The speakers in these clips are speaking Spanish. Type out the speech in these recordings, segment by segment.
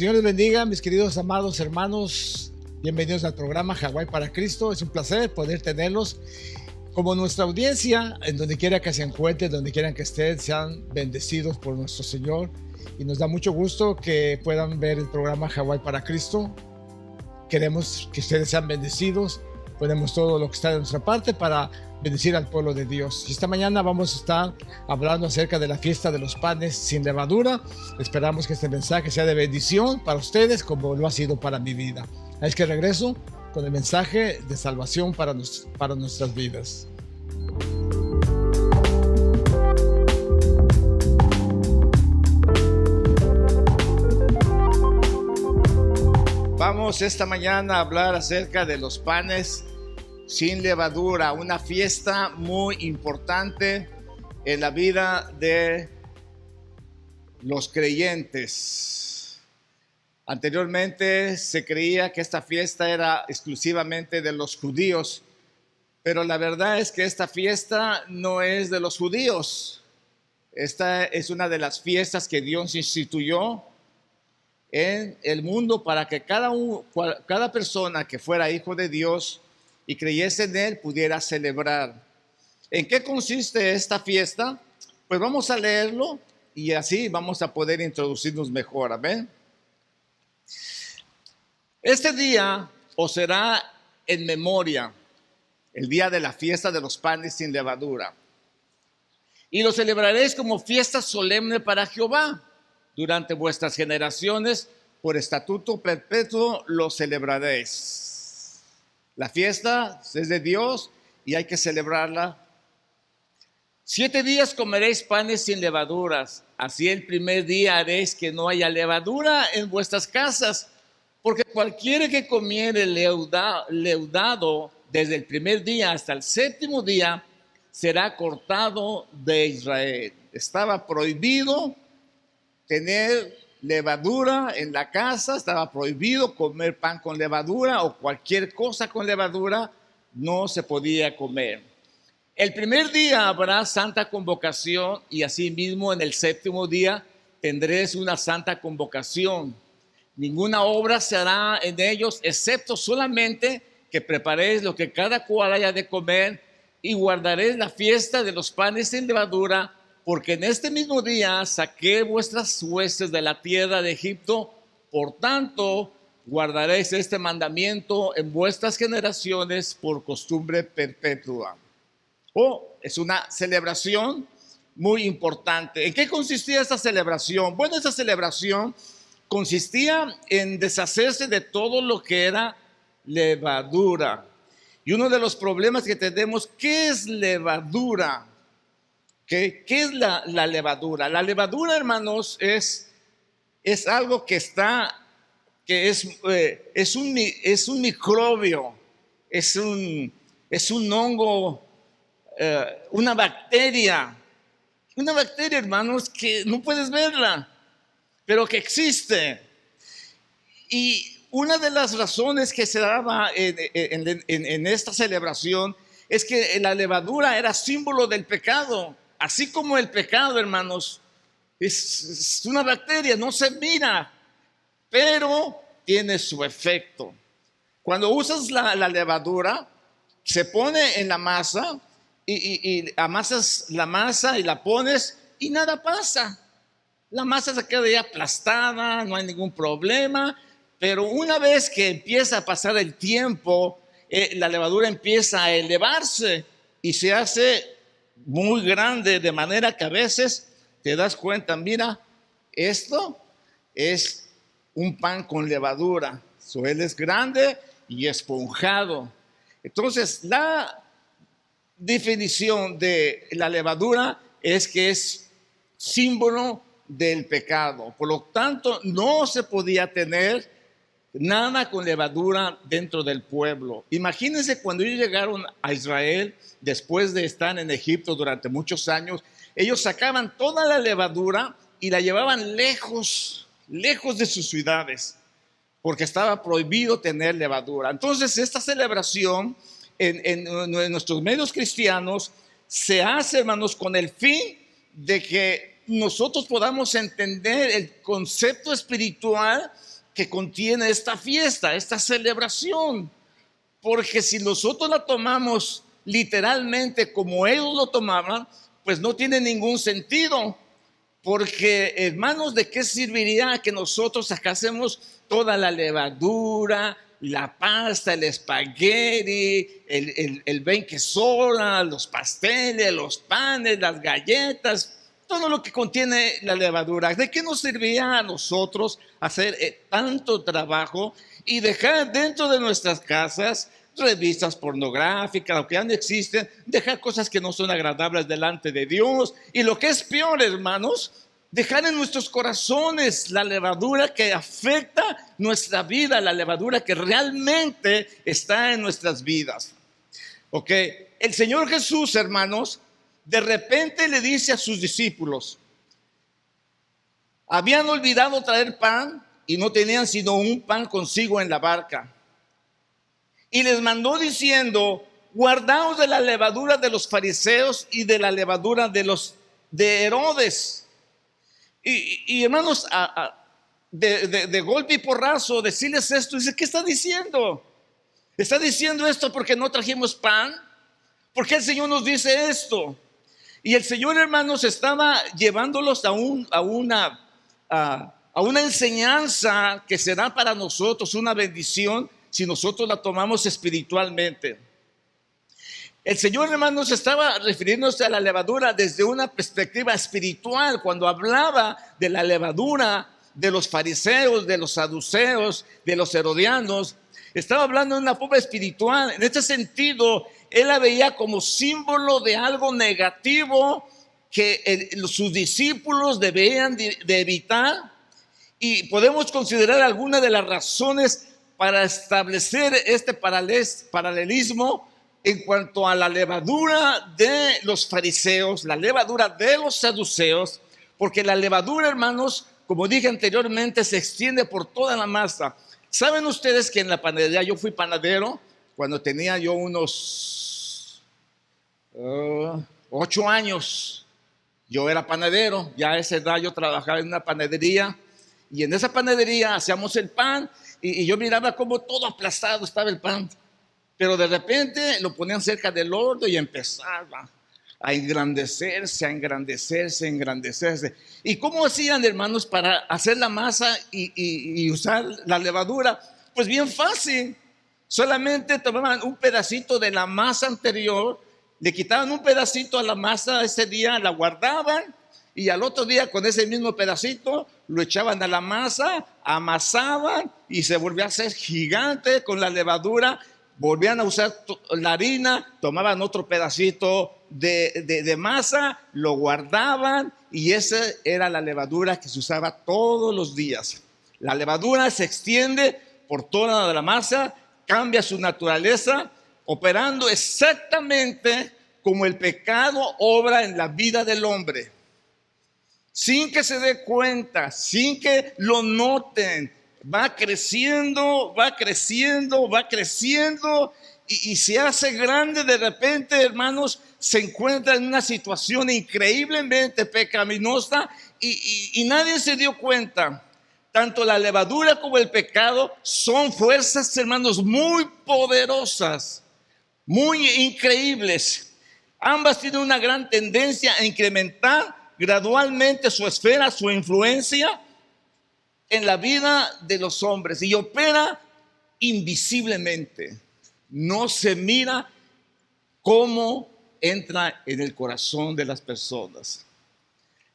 Señor les bendiga, mis queridos amados hermanos. Bienvenidos al programa Hawái para Cristo. Es un placer poder tenerlos como nuestra audiencia, en donde quiera que se encuentren, donde quieran que estén, sean bendecidos por nuestro Señor. Y nos da mucho gusto que puedan ver el programa Hawái para Cristo. Queremos que ustedes sean bendecidos. Ponemos todo lo que está de nuestra parte para bendecir al pueblo de Dios. Y esta mañana vamos a estar hablando acerca de la fiesta de los panes sin levadura. Esperamos que este mensaje sea de bendición para ustedes como lo ha sido para mi vida. Es que regreso con el mensaje de salvación para nuestras vidas. Vamos esta mañana a hablar acerca de los panes sin levadura, una fiesta muy importante en la vida de los creyentes. Anteriormente se creía que esta fiesta era exclusivamente de los judíos, pero la verdad es que esta fiesta no es de los judíos. Esta es una de las fiestas que Dios instituyó en el mundo para que cada persona que fuera hijo de Dios y creyese en Él pudiera celebrar. ¿En qué consiste esta fiesta? Pues vamos a leerlo y así vamos a poder introducirnos mejor. ¿Amén? Este día os será en memoria el día de la fiesta de los panes sin levadura, y lo celebraréis como fiesta solemne para Jehová. Durante vuestras generaciones, por estatuto perpetuo, lo celebraréis. La fiesta es de Dios y hay que celebrarla. 7 días comeréis panes sin levaduras. Así el primer día haréis que no haya levadura en vuestras casas, porque cualquiera que comiere leudado desde el primer día hasta el 7º día será cortado de Israel. Estaba prohibido tener levadura en la casa, estaba prohibido comer pan con levadura o cualquier cosa con levadura, no se podía comer. El primer día habrá santa convocación y asimismo en el 7º día tendréis una santa convocación. Ninguna obra se hará en ellos, excepto solamente que preparéis lo que cada cual haya de comer, y guardaréis la fiesta de los panes sin levadura, porque en este mismo día saqué vuestras huestes de la tierra de Egipto. Por tanto, guardaréis este mandamiento en vuestras generaciones por costumbre perpetua. Es una celebración muy importante. ¿En qué consistía esta celebración? Bueno, esta celebración consistía en deshacerse de todo lo que era levadura. Y uno de los problemas que tenemos, ¿qué es levadura? ¿Qué es la levadura? La levadura, hermanos, es algo que es un microbio, es un hongo, una bacteria, hermanos, que no puedes verla, pero que existe. Y una de las razones que se daba en esta celebración es que la levadura era símbolo del pecado. Así como el pecado, hermanos, es una bacteria, no se mira, pero tiene su efecto. Cuando usas la levadura, se pone en la masa y amasas la masa y la pones y nada pasa. La masa se queda ya aplastada, no hay ningún problema, pero una vez que empieza a pasar el tiempo, la levadura empieza a elevarse y se hace muy grande, de manera que a veces te das cuenta, mira, esto es un pan con levadura. Él es grande y esponjado. Entonces, la definición de la levadura es que es símbolo del pecado. Por lo tanto, no se podía tener nada con levadura dentro del pueblo. Imagínense cuando ellos llegaron a Israel, después de estar en Egipto durante muchos años, ellos sacaban toda la levadura y la llevaban lejos de sus ciudades, porque estaba prohibido tener levadura. Entonces, esta celebración en nuestros medios cristianos se hace, hermanos, con el fin de que nosotros podamos entender el concepto espiritual que contiene esta fiesta, esta celebración. Porque si nosotros la tomamos literalmente como ellos lo tomaban, pues no tiene ningún sentido. Porque, hermanos, ¿de qué serviría que nosotros sacásemos toda la levadura, la pasta, el espagueti, el benquesola, los pasteles, los panes, las galletas, todo lo que contiene la levadura? ¿De qué nos serviría a nosotros hacer tanto trabajo y dejar dentro de nuestras casas revistas pornográficas, lo que ya no existen, dejar cosas que no son agradables delante de Dios? Y lo que es peor, hermanos, dejar en nuestros corazones la levadura que afecta nuestra vida, la levadura que realmente está en nuestras vidas. Ok, el Señor Jesús, hermanos, de repente le dice a sus discípulos, habían olvidado traer pan y no tenían sino un pan consigo en la barca. Y les mandó diciendo, guardaos de la levadura de los fariseos y de la levadura de Herodes. Y hermanos, de golpe y porrazo, decirles esto, dice, ¿qué está diciendo? ¿Está diciendo esto porque no trajimos pan? ¿Por qué el Señor nos dice esto? Y el Señor, hermanos, estaba llevándolos a una enseñanza que será para nosotros una bendición si nosotros la tomamos espiritualmente. El Señor, hermanos, estaba refiriéndose a la levadura desde una perspectiva espiritual. Cuando hablaba de la levadura de los fariseos, de los saduceos, de los herodianos, estaba hablando de una forma espiritual. En este sentido, él la veía como símbolo de algo negativo que sus discípulos debían de evitar. Y podemos considerar algunas de las razones para establecer este paralelismo en cuanto a la levadura de los fariseos, la levadura de los saduceos, porque la levadura, hermanos, como dije anteriormente, se extiende por toda la masa. ¿Saben ustedes que en la panadería, yo fui panadero cuando tenía yo unos 8 años? Yo era panadero, ya a esa edad yo trabajaba en una panadería, y en esa panadería hacíamos el pan, y yo miraba cómo todo aplastado estaba el pan. Pero de repente lo ponían cerca del horno y empezaba a engrandecerse, a engrandecerse, a engrandecerse. ¿Y cómo hacían, hermanos, para hacer la masa y usar la levadura? Pues bien fácil. Solamente tomaban un pedacito de la masa anterior, le quitaban un pedacito a la masa ese día, la guardaban, y al otro día con ese mismo pedacito lo echaban a la masa, amasaban y se volvía a hacer gigante con la levadura. Volvían a usar la harina, tomaban otro pedacito de masa, lo guardaban, y esa era la levadura que se usaba todos los días. La levadura se extiende por toda la masa, cambia su naturaleza, operando exactamente como el pecado obra en la vida del hombre. Sin que se dé cuenta, sin que lo noten, va creciendo, va creciendo, va creciendo, y se hace grande. De repente, hermanos, se encuentra en una situación increíblemente pecaminosa y nadie se dio cuenta. Tanto la levadura como el pecado son fuerzas, hermanos, muy poderosas, muy increíbles. Ambas tienen una gran tendencia a incrementar gradualmente su esfera, su influencia en la vida de los hombres, y opera invisiblemente. No se mira cómo entra en el corazón de las personas.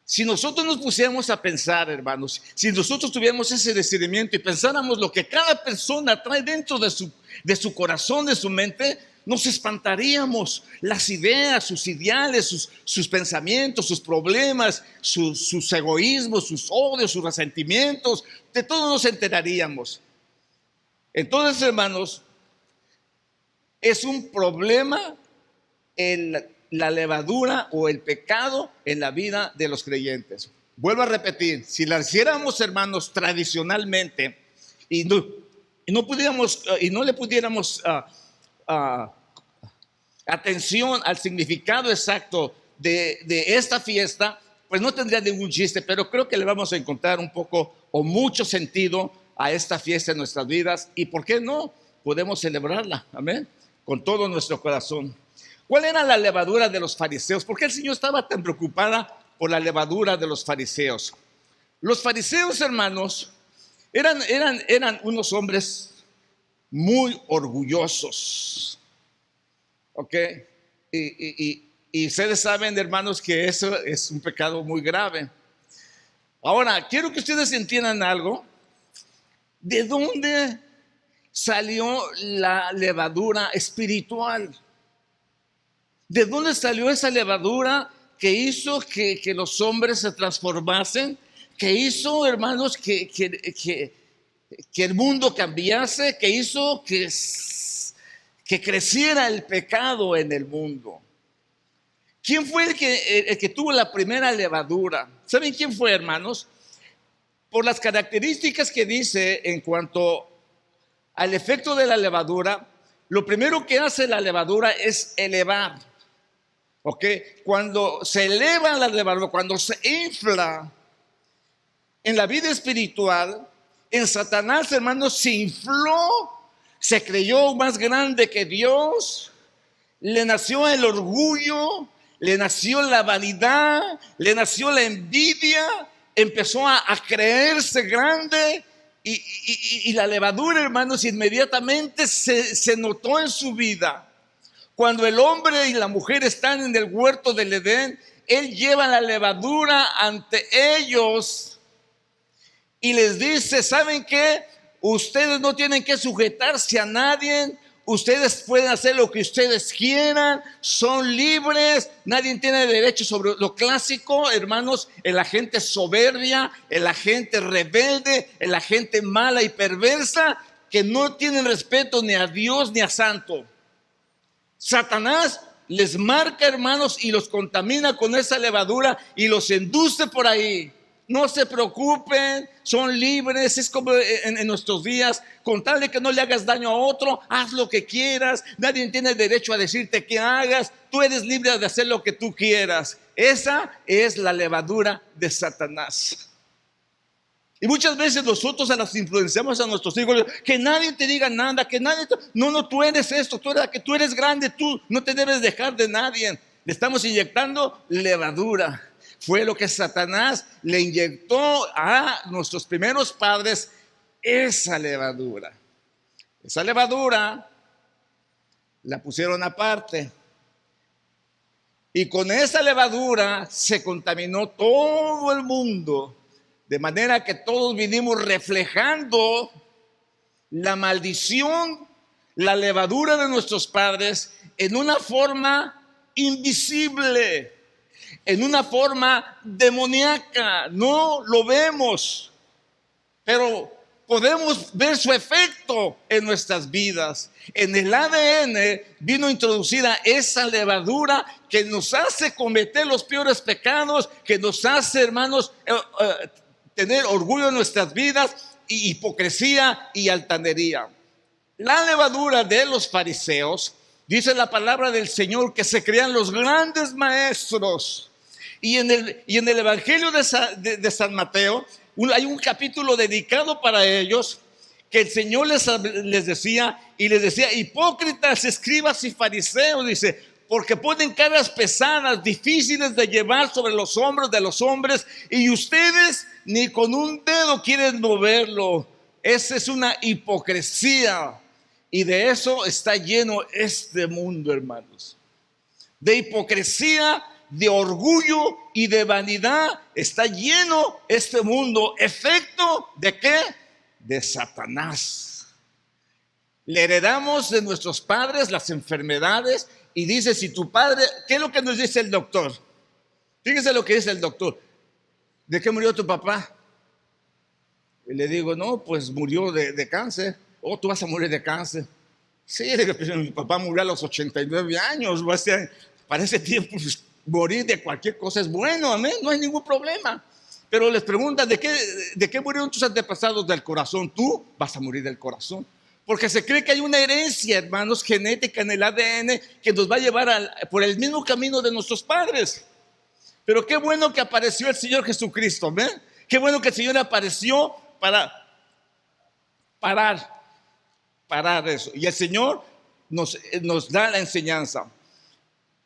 Si nosotros nos pusiéramos a pensar, hermanos, si nosotros tuviéramos ese discernimiento y pensáramos lo que cada persona trae dentro de su corazón, de su mente, nos espantaríamos. Las ideas, sus ideales, sus pensamientos, sus problemas, sus egoísmos, sus odios, sus resentimientos, de todo nos enteraríamos. Entonces, hermanos, es un problema la levadura o el pecado en la vida de los creyentes. Vuelvo a repetir, si la hiciéramos, hermanos, tradicionalmente y no le pudiéramos atención al significado exacto de esta fiesta, pues no tendría ningún chiste, pero creo que le vamos a encontrar un poco o mucho sentido a esta fiesta en nuestras vidas y, ¿por qué no? Podemos celebrarla, amén, con todo nuestro corazón. ¿Cuál era la levadura de los fariseos? ¿Por qué el Señor estaba tan preocupada por la levadura de los fariseos? Los fariseos, hermanos, eran unos hombres muy orgullosos, ¿ok? Y ustedes saben, hermanos, que eso es un pecado muy grave. Ahora, quiero que ustedes entiendan algo. ¿De dónde salió la levadura espiritual? ¿De dónde salió esa levadura que hizo que los hombres se transformasen? Que hizo, hermanos, que el mundo cambiase, que hizo que creciera el pecado en el mundo. ¿Quién fue el que tuvo la primera levadura? ¿Saben quién fue, hermanos? Por las características que dice en cuanto al efecto de la levadura, lo primero que hace la levadura es elevar. ¿Ok? Cuando se eleva la levadura, cuando se infla en la vida espiritual, en Satanás, hermanos, se infló, se creyó más grande que Dios, le nació el orgullo, le nació la vanidad, le nació la envidia, empezó a creerse grande y la levadura, hermanos, inmediatamente se notó en su vida. Cuando el hombre y la mujer están en el huerto del Edén, Él lleva la levadura ante ellos y les dice, ¿saben qué? Ustedes no tienen que sujetarse a nadie. Ustedes pueden hacer lo que ustedes quieran, son libres, nadie tiene derecho sobre lo clásico, hermanos, en la gente soberbia, en la gente rebelde, en la gente mala y perversa, que no tienen respeto ni a Dios ni a santo. Satanás les marca, hermanos, y los contamina con esa levadura y los induce por ahí. No se preocupen, son libres. Es como en nuestros días, con tal de que no le hagas daño a otro, haz lo que quieras. Nadie tiene derecho a decirte qué hagas. Tú eres libre de hacer lo que tú quieras. Esa es la levadura de Satanás. Y muchas veces nosotros las influenciamos a nuestros hijos, que nadie te diga nada, que nadie no, tú eres esto, tú eres grande, tú no te debes dejar de nadie. Le estamos inyectando levadura. Fue lo que Satanás le inyectó a nuestros primeros padres, esa levadura. Esa levadura la pusieron aparte. Y con esa levadura se contaminó todo el mundo. De manera que todos vinimos reflejando la maldición, la levadura de nuestros padres en una forma invisible, en una forma demoníaca. No lo vemos, pero podemos ver su efecto en nuestras vidas. En el ADN vino introducida esa levadura que nos hace cometer los peores pecados, que nos hace, hermanos, tener orgullo en nuestras vidas, y hipocresía y altanería. La levadura de los fariseos, dice la palabra del Señor, que se crean los grandes maestros. Y en el Evangelio de San Mateo hay un capítulo dedicado para ellos, que el Señor les decía, hipócritas, escribas y fariseos, dice, porque ponen cargas pesadas, difíciles de llevar sobre los hombros de los hombres, y ustedes ni con un dedo quieren moverlo. Esa es una hipocresía, y de eso está lleno este mundo, hermanos. De hipocresía, de orgullo y de vanidad está lleno este mundo. ¿Efecto de qué? De Satanás. Le heredamos de nuestros padres las enfermedades. Y dice, si tu padre, ¿qué es lo que nos dice el doctor? Fíjense lo que dice el doctor. ¿De qué murió tu papá? Y le digo, no, pues murió de cáncer. Oh, tú vas a morir de cáncer. Sí, mi papá murió a los 89 años. Para ese tiempo, pues, morir de cualquier cosa es bueno, amén, no hay ningún problema. Pero les preguntan, ¿de qué murieron tus antepasados? Del corazón. Tú vas a morir del corazón. Porque se cree que hay una herencia, hermanos, genética en el ADN que nos va a llevar por el mismo camino de nuestros padres. Pero qué bueno que apareció el Señor Jesucristo, ¿ven? Qué bueno que el Señor apareció para parar eso. Y el Señor nos da la enseñanza.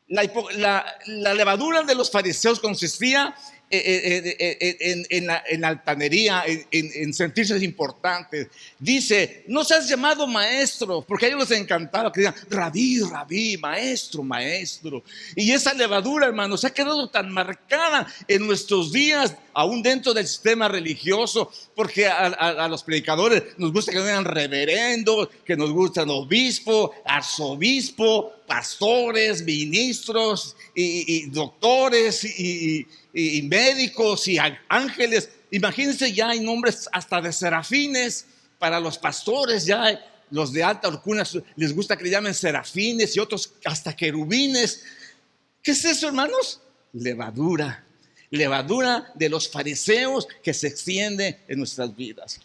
La levadura de los fariseos consistía en la altanería, en sentirse importantes. Dice, no seas llamado maestro, porque a ellos les encantaba que digan rabí, rabí, maestro, maestro. Y esa levadura, hermanos, ha quedado tan marcada en nuestros días, aún dentro del sistema religioso, porque a los predicadores nos gusta que nos digan reverendo, que nos gustan obispo, arzobispo, pastores, ministros y doctores y médicos y ángeles. Imagínense, ya hay nombres hasta de serafines para los pastores. Ya los de alta alcurnia les gusta que le llamen serafines y otros hasta querubines. ¿Qué es eso, hermanos? Levadura de los fariseos que se extiende en nuestras vidas.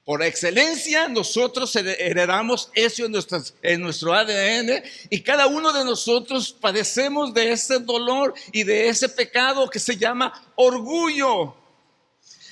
Por excelencia, nosotros heredamos eso en nuestro ADN, y cada uno de nosotros padecemos de ese dolor y de ese pecado que se llama orgullo.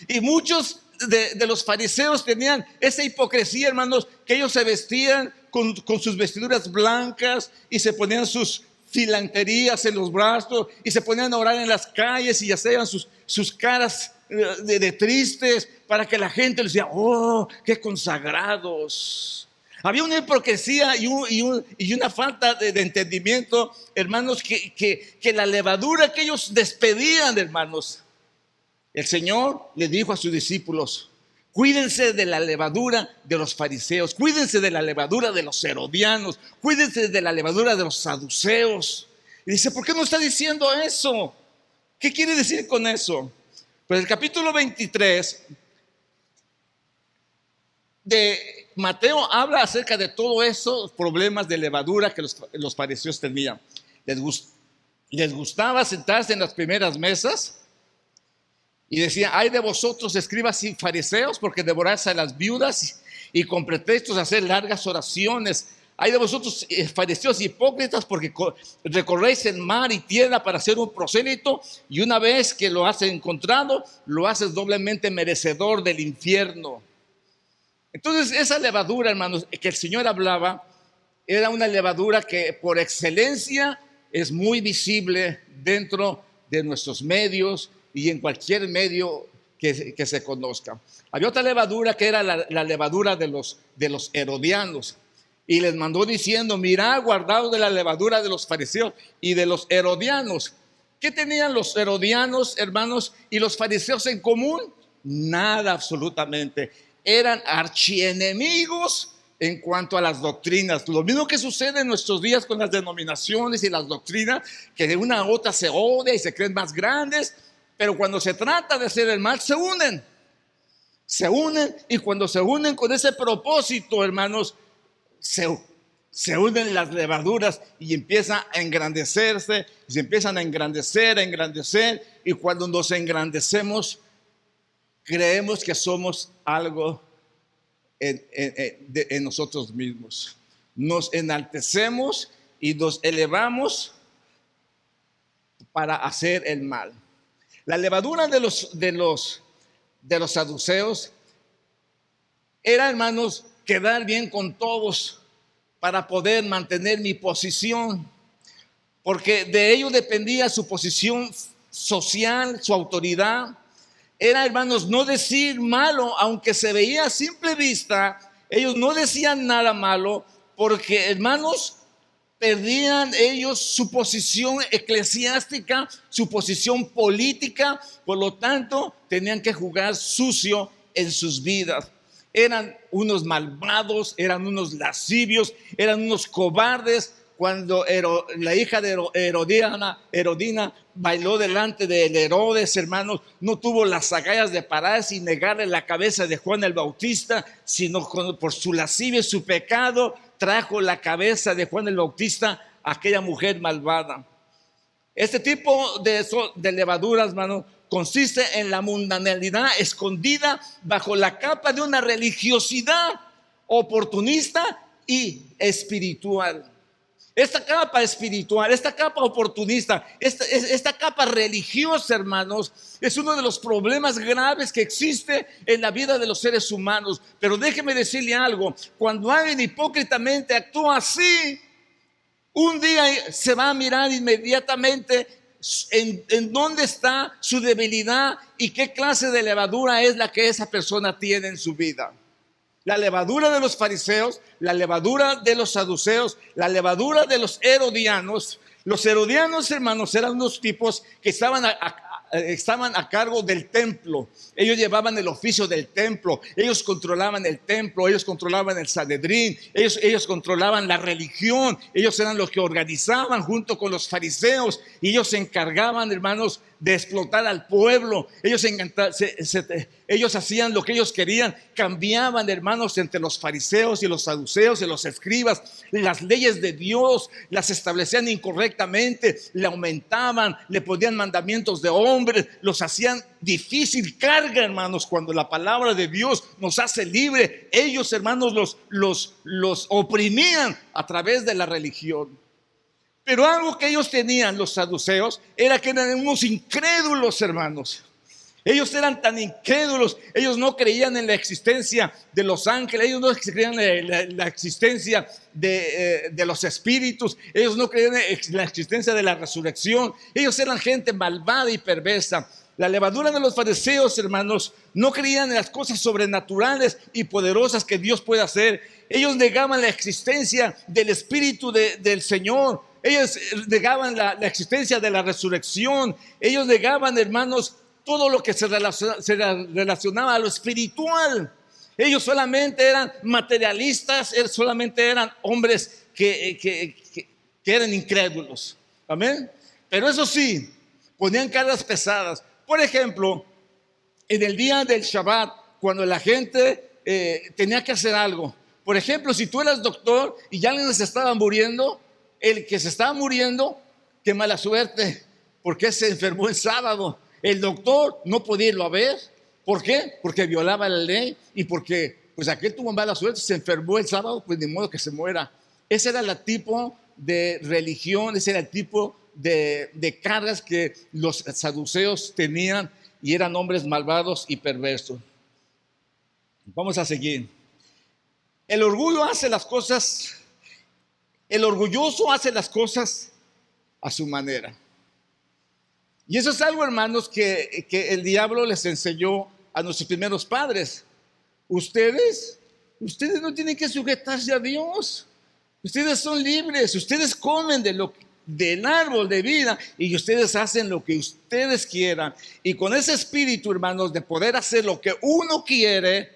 Y muchos de los fariseos tenían esa hipocresía, hermanos, que ellos se vestían con sus vestiduras blancas y se ponían sus filanterías en los brazos y se ponían a orar en las calles y hacían sus caras de tristes para que la gente les decía, oh, qué consagrados. Había una hipocresía y una falta de entendimiento, hermanos, que la levadura que ellos despedían, hermanos. El Señor le dijo a sus discípulos, cuídense de la levadura de los fariseos, cuídense de la levadura de los herodianos, cuídense de la levadura de los saduceos. Y dice, ¿por qué no está diciendo eso? ¿Qué quiere decir con eso? Pues el capítulo 23 de Mateo habla acerca de todos esos problemas de levadura que los fariseos tenían. Les gustaba sentarse en las primeras mesas y decía, ay de vosotros escribas y fariseos, porque devoráis a las viudas y con pretextos hacer largas oraciones. Hay de vosotros fariseos hipócritas, porque recorréis el mar y tierra para hacer un prosélito, y una vez que lo has encontrado, lo haces doblemente merecedor del infierno. Entonces esa levadura, hermanos, que el Señor hablaba, era una levadura que por excelencia es muy visible dentro de nuestros medios y en cualquier medio que se conozca. Había otra levadura que era la levadura de los herodianos. Y les mandó diciendo, mirad, guardaos de la levadura de los fariseos y de los herodianos. ¿Qué tenían los herodianos, hermanos, y los fariseos en común? Nada, absolutamente. Eran archienemigos en cuanto a las doctrinas. Lo mismo que sucede en nuestros días con las denominaciones y las doctrinas, que de una a otra se odia y se creen más grandes, pero cuando se trata de hacer el mal, se unen. Se unen, y cuando se unen con ese propósito, hermanos, se unen las levaduras y empieza a engrandecerse, y se empiezan a engrandecer, y cuando nos engrandecemos, creemos que somos algo en nosotros mismos. Nos enaltecemos y nos elevamos para hacer el mal. La levadura de los saduceos era, hermanos, quedar bien con todos para poder mantener mi posición, porque de ello dependía su posición social, su autoridad. Era, hermanos, no decir malo, aunque se veía a simple vista, ellos no decían nada malo, porque, hermanos, perdían ellos su posición eclesiástica, su posición política, por lo tanto tenían que jugar sucio en sus vidas. Eran unos malvados, eran unos lascivios, eran unos cobardes. Cuando la hija de Herodina bailó delante de Herodes, hermanos, no tuvo las agallas de pararse y negarle la cabeza de Juan el Bautista, sino por su lascivia y su pecado trajo la cabeza de Juan el Bautista a aquella mujer malvada. Este tipo de levaduras, hermanos, consiste en la mundanalidad escondida bajo la capa de una religiosidad oportunista y espiritual. esta capa espiritual, esta capa oportunista, esta capa religiosa, hermanos, es uno de los problemas graves que existe en la vida de los seres humanos. Pero déjeme decirle algo: cuando alguien hipócritamente actúa así, un día se va a mirar inmediatamente en dónde está su debilidad y qué clase de levadura es la que esa persona tiene en su vida. La levadura de los fariseos, la levadura de los saduceos, la levadura de los herodianos. Los herodianos, hermanos, eran unos tipos que estaban a cargo del templo. Ellos llevaban el oficio del templo, ellos controlaban el templo, ellos controlaban el Sanedrín, ellos controlaban la religión, ellos eran los que organizaban junto con los fariseos, y ellos se encargaban, hermanos, de explotar al pueblo. Ellos hacían lo que ellos querían, cambiaban, hermanos, entre los fariseos y los saduceos y los escribas. Las leyes de Dios las establecían incorrectamente, le aumentaban, le ponían mandamientos de hombres, los hacían difícil carga, hermanos, cuando la palabra de Dios nos hace libre. Ellos, hermanos, los oprimían a través de la religión. Pero algo que ellos tenían, los saduceos, era que eran unos incrédulos, hermanos. Ellos eran tan incrédulos, ellos no creían en la existencia de los ángeles, ellos no creían en la existencia de los espíritus, ellos no creían en la existencia de la resurrección. Ellos eran gente malvada y perversa. La levadura de los fariseos, hermanos, no creían en las cosas sobrenaturales y poderosas que Dios puede hacer. Ellos negaban la existencia del Espíritu del Señor. Ellos negaban la existencia de la resurrección. Ellos negaban, hermanos, todo lo que se relacionaba a lo espiritual. Ellos solamente eran materialistas, solamente eran hombres que eran incrédulos. Amén. Pero eso sí, ponían cargas pesadas. Por ejemplo, en el día del Shabbat, cuando la gente tenía que hacer algo. Por ejemplo, si tú eras doctor y ya alguien se estaba muriendo, el que se estaba muriendo, qué mala suerte, porque se enfermó el sábado. El doctor no podía irlo a ver. ¿Por qué? Porque violaba la ley y porque pues aquel tuvo mala suerte, se enfermó el sábado, pues de modo que se muera. Ese era el tipo de religión, ese era el tipo de cargas que los saduceos tenían, y eran hombres malvados y perversos. Vamos a seguir. El orgullo hace las cosas, el orgulloso hace las cosas a su manera. Y eso es algo, hermanos, que el diablo les enseñó a nuestros primeros padres. Ustedes no tienen que sujetarse a Dios. Ustedes son libres, ustedes comen del árbol de vida y ustedes hacen lo que ustedes quieran. Y con ese espíritu, hermanos, de poder hacer lo que uno quiere,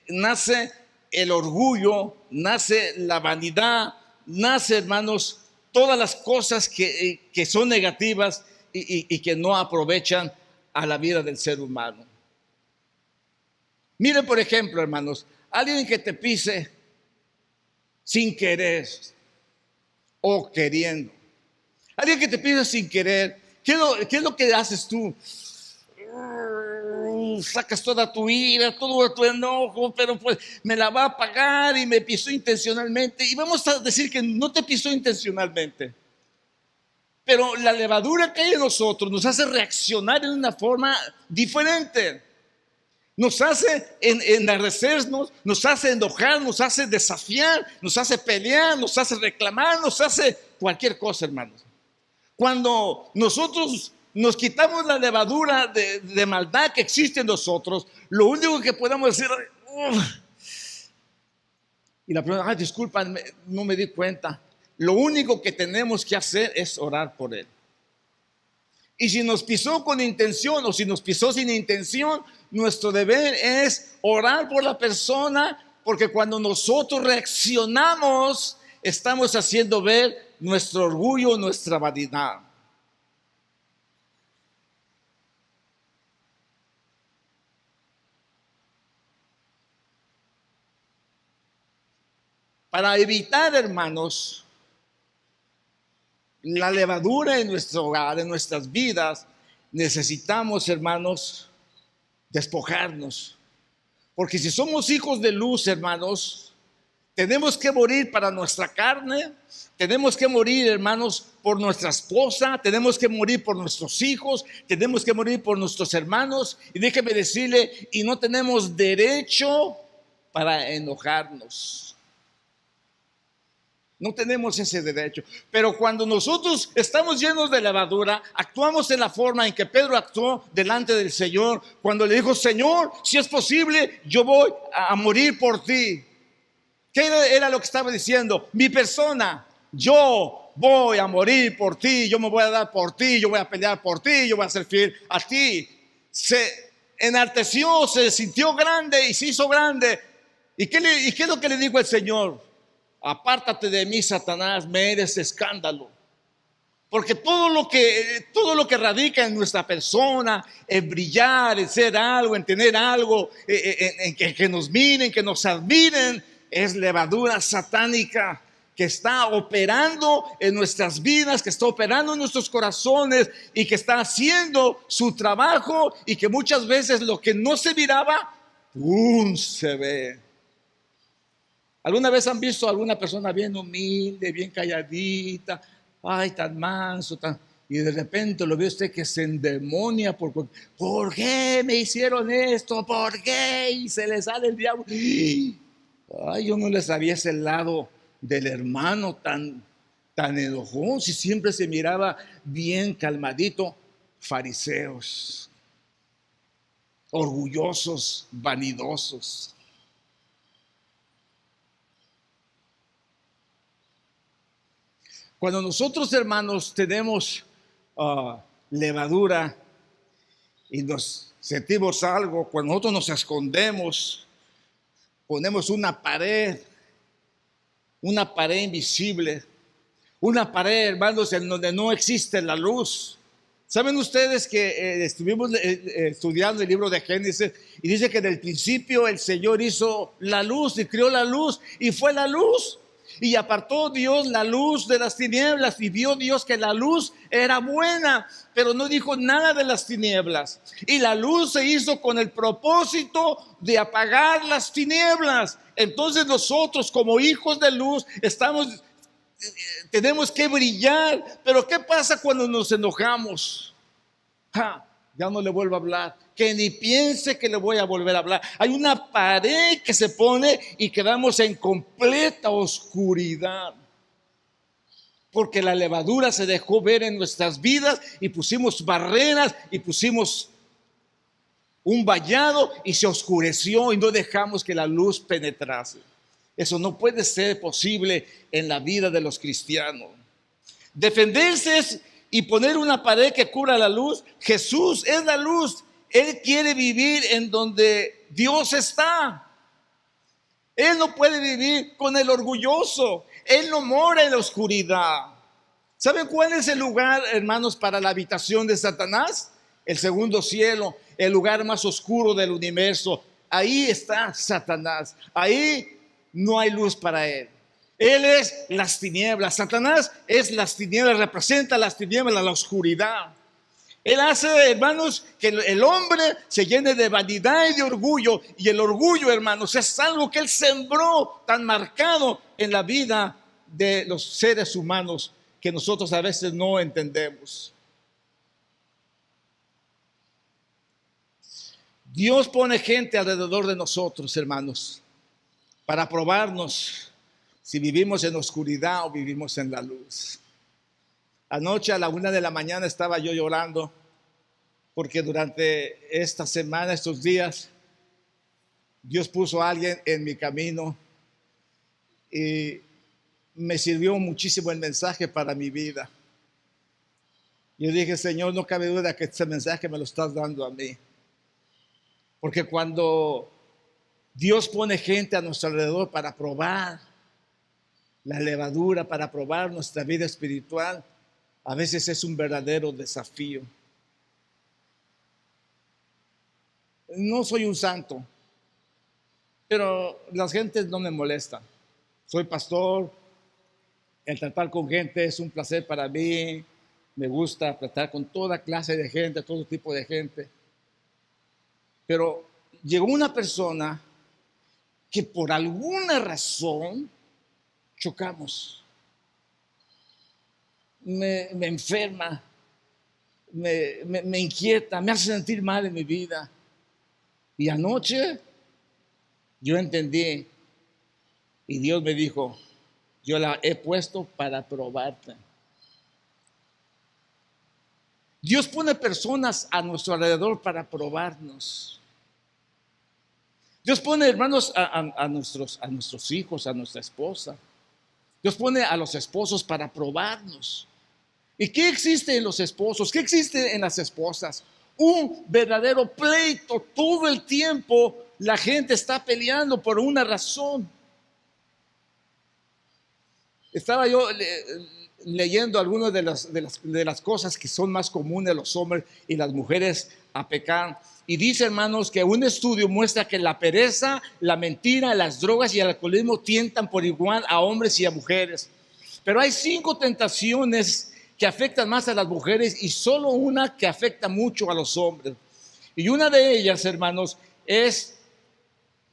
nace el orgullo, nace la vanidad, nace, hermanos, todas las cosas que son negativas y que no aprovechan a la vida del ser humano. Miren, por ejemplo, hermanos, alguien que te pise sin querer o queriendo. Alguien que te pise sin querer. ¿Qué es lo que haces tú? Sacas toda tu ira, todo tu enojo, pero pues me la va a pagar y me pisó intencionalmente. Y vamos a decir que no te pisó intencionalmente, pero la levadura que hay en nosotros nos hace reaccionar en una forma diferente. Nos hace enardecernos, nos hace enojar, nos hace desafiar, nos hace pelear, nos hace reclamar, nos hace cualquier cosa, hermanos. Cuando nosotros nos quitamos la levadura de maldad que existe en nosotros, lo único que podemos decir, y la persona, disculpa, no me di cuenta. Lo único que tenemos que hacer es orar por él. Y si nos pisó con intención o si nos pisó sin intención, nuestro deber es orar por la persona, porque cuando nosotros reaccionamos, estamos haciendo ver nuestro orgullo, nuestra vanidad. Para evitar, hermanos, la levadura en nuestro hogar, en nuestras vidas, necesitamos, hermanos, despojarnos. Porque si somos hijos de luz, hermanos, Tenemos que morir para nuestra carne, tenemos que morir, hermanos, por nuestra esposa, tenemos que morir por nuestros hijos, tenemos que morir por nuestros hermanos. Y déjeme decirle, y no tenemos derecho para enojarnos. No tenemos ese derecho. Pero cuando nosotros estamos llenos de levadura, actuamos en la forma en que Pedro actuó delante del Señor, cuando le dijo: Señor, si es posible, yo voy a morir por ti. ¿Qué era lo que estaba diciendo? Mi persona, yo voy a morir por ti, yo me voy a dar por ti, yo voy a pelear por ti, yo voy a ser fiel a ti. Se enalteció, se sintió grande y se hizo grande. ¿Y qué es lo que le dijo el Señor? Apártate de mí, Satanás, me eres escándalo. Porque todo lo que radica en nuestra persona, en brillar, en ser algo, en tener algo, en que nos miren, que nos admiren, es levadura satánica que está operando en nuestras vidas, que está operando en nuestros corazones y que está haciendo su trabajo, y que muchas veces lo que no se miraba, ¡pum!, se ve. ¿Alguna vez han visto a alguna persona bien humilde, bien calladita, ay, tan manso, y de repente lo ve usted que se endemonia ¿por qué me hicieron esto? ¿Por qué? Y se le sale el diablo. Ay, yo no le sabía ese lado del hermano tan enojón, si siempre se miraba bien calmadito. Fariseos, orgullosos, vanidosos. Cuando nosotros, hermanos, tenemos levadura y nos sentimos algo, cuando nosotros nos escondemos, ponemos una pared invisible, una pared, hermanos, en donde no existe la luz. ¿Saben ustedes que estuvimos estudiando el libro de Génesis y dice que en el principio el Señor hizo la luz y creó la luz y fue la luz? Y apartó Dios la luz de las tinieblas, y vio Dios que la luz era buena, pero no dijo nada de las tinieblas. Y la luz se hizo con el propósito de apagar las tinieblas. Entonces nosotros, como hijos de luz, tenemos que brillar. Pero ¿qué pasa cuando nos enojamos? Ya no le vuelvo a hablar, que ni piense que le voy a volver a hablar. Hay una pared que se pone y quedamos en completa oscuridad, porque la levadura se dejó ver en nuestras vidas y pusimos barreras y pusimos un vallado y se oscureció y no dejamos que la luz penetrase. Eso no puede ser posible en la vida de los cristianos. Defenderse y poner una pared que cubra la luz. Jesús es la luz. Él quiere vivir en donde Dios está. Él no puede vivir con el orgulloso. Él no mora en la oscuridad. ¿Saben cuál es el lugar, hermanos, para la habitación de Satanás? El segundo cielo, el lugar más oscuro del universo. Ahí está Satanás. Ahí no hay luz para él. Él es las tinieblas. Satanás es las tinieblas, representa las tinieblas, la oscuridad. Él hace, hermanos, que el hombre se llene de vanidad y de orgullo. Y el orgullo, hermanos, es algo que él sembró tan marcado en la vida de los seres humanos que nosotros a veces no entendemos. Dios pone gente alrededor de nosotros, hermanos, para probarnos si vivimos en oscuridad o vivimos en la luz. Anoche a la 1 de la mañana estaba yo llorando porque durante esta semana, estos días, Dios puso a alguien en mi camino y me sirvió muchísimo el mensaje para mi vida. Yo dije: Señor, no cabe duda que este mensaje me lo estás dando a mí. Porque cuando Dios pone gente a nuestro alrededor para probar la levadura, para probar nuestra vida espiritual, a veces es un verdadero desafío. No soy un santo, pero las gentes no me molestan. Soy pastor, el tratar con gente es un placer para mí. Me gusta tratar con toda clase de gente, todo tipo de gente. Pero llegó una persona que por alguna razón chocamos. Me enferma, me inquieta, me hace sentir mal en mi vida. Y anoche yo entendí y Dios me dijo, yo la he puesto para probarte. Dios pone personas a nuestro alrededor para probarnos. Dios pone, hermanos, a nuestros hijos, a nuestra esposa. Dios pone a los esposos para probarnos. ¿Y qué existe en los esposos? ¿Qué existe en las esposas? Un verdadero pleito. Todo el tiempo la gente está peleando por una razón. Estaba yo leyendo algunas de las cosas que son más comunes a los hombres y las mujeres a pecar. Y dice, hermanos, que un estudio muestra que la pereza, la mentira, las drogas y el alcoholismo tientan por igual a hombres y a mujeres. Pero hay 5 tentaciones que afectan más a las mujeres y solo una que afecta mucho a los hombres. Y una de ellas, hermanos, es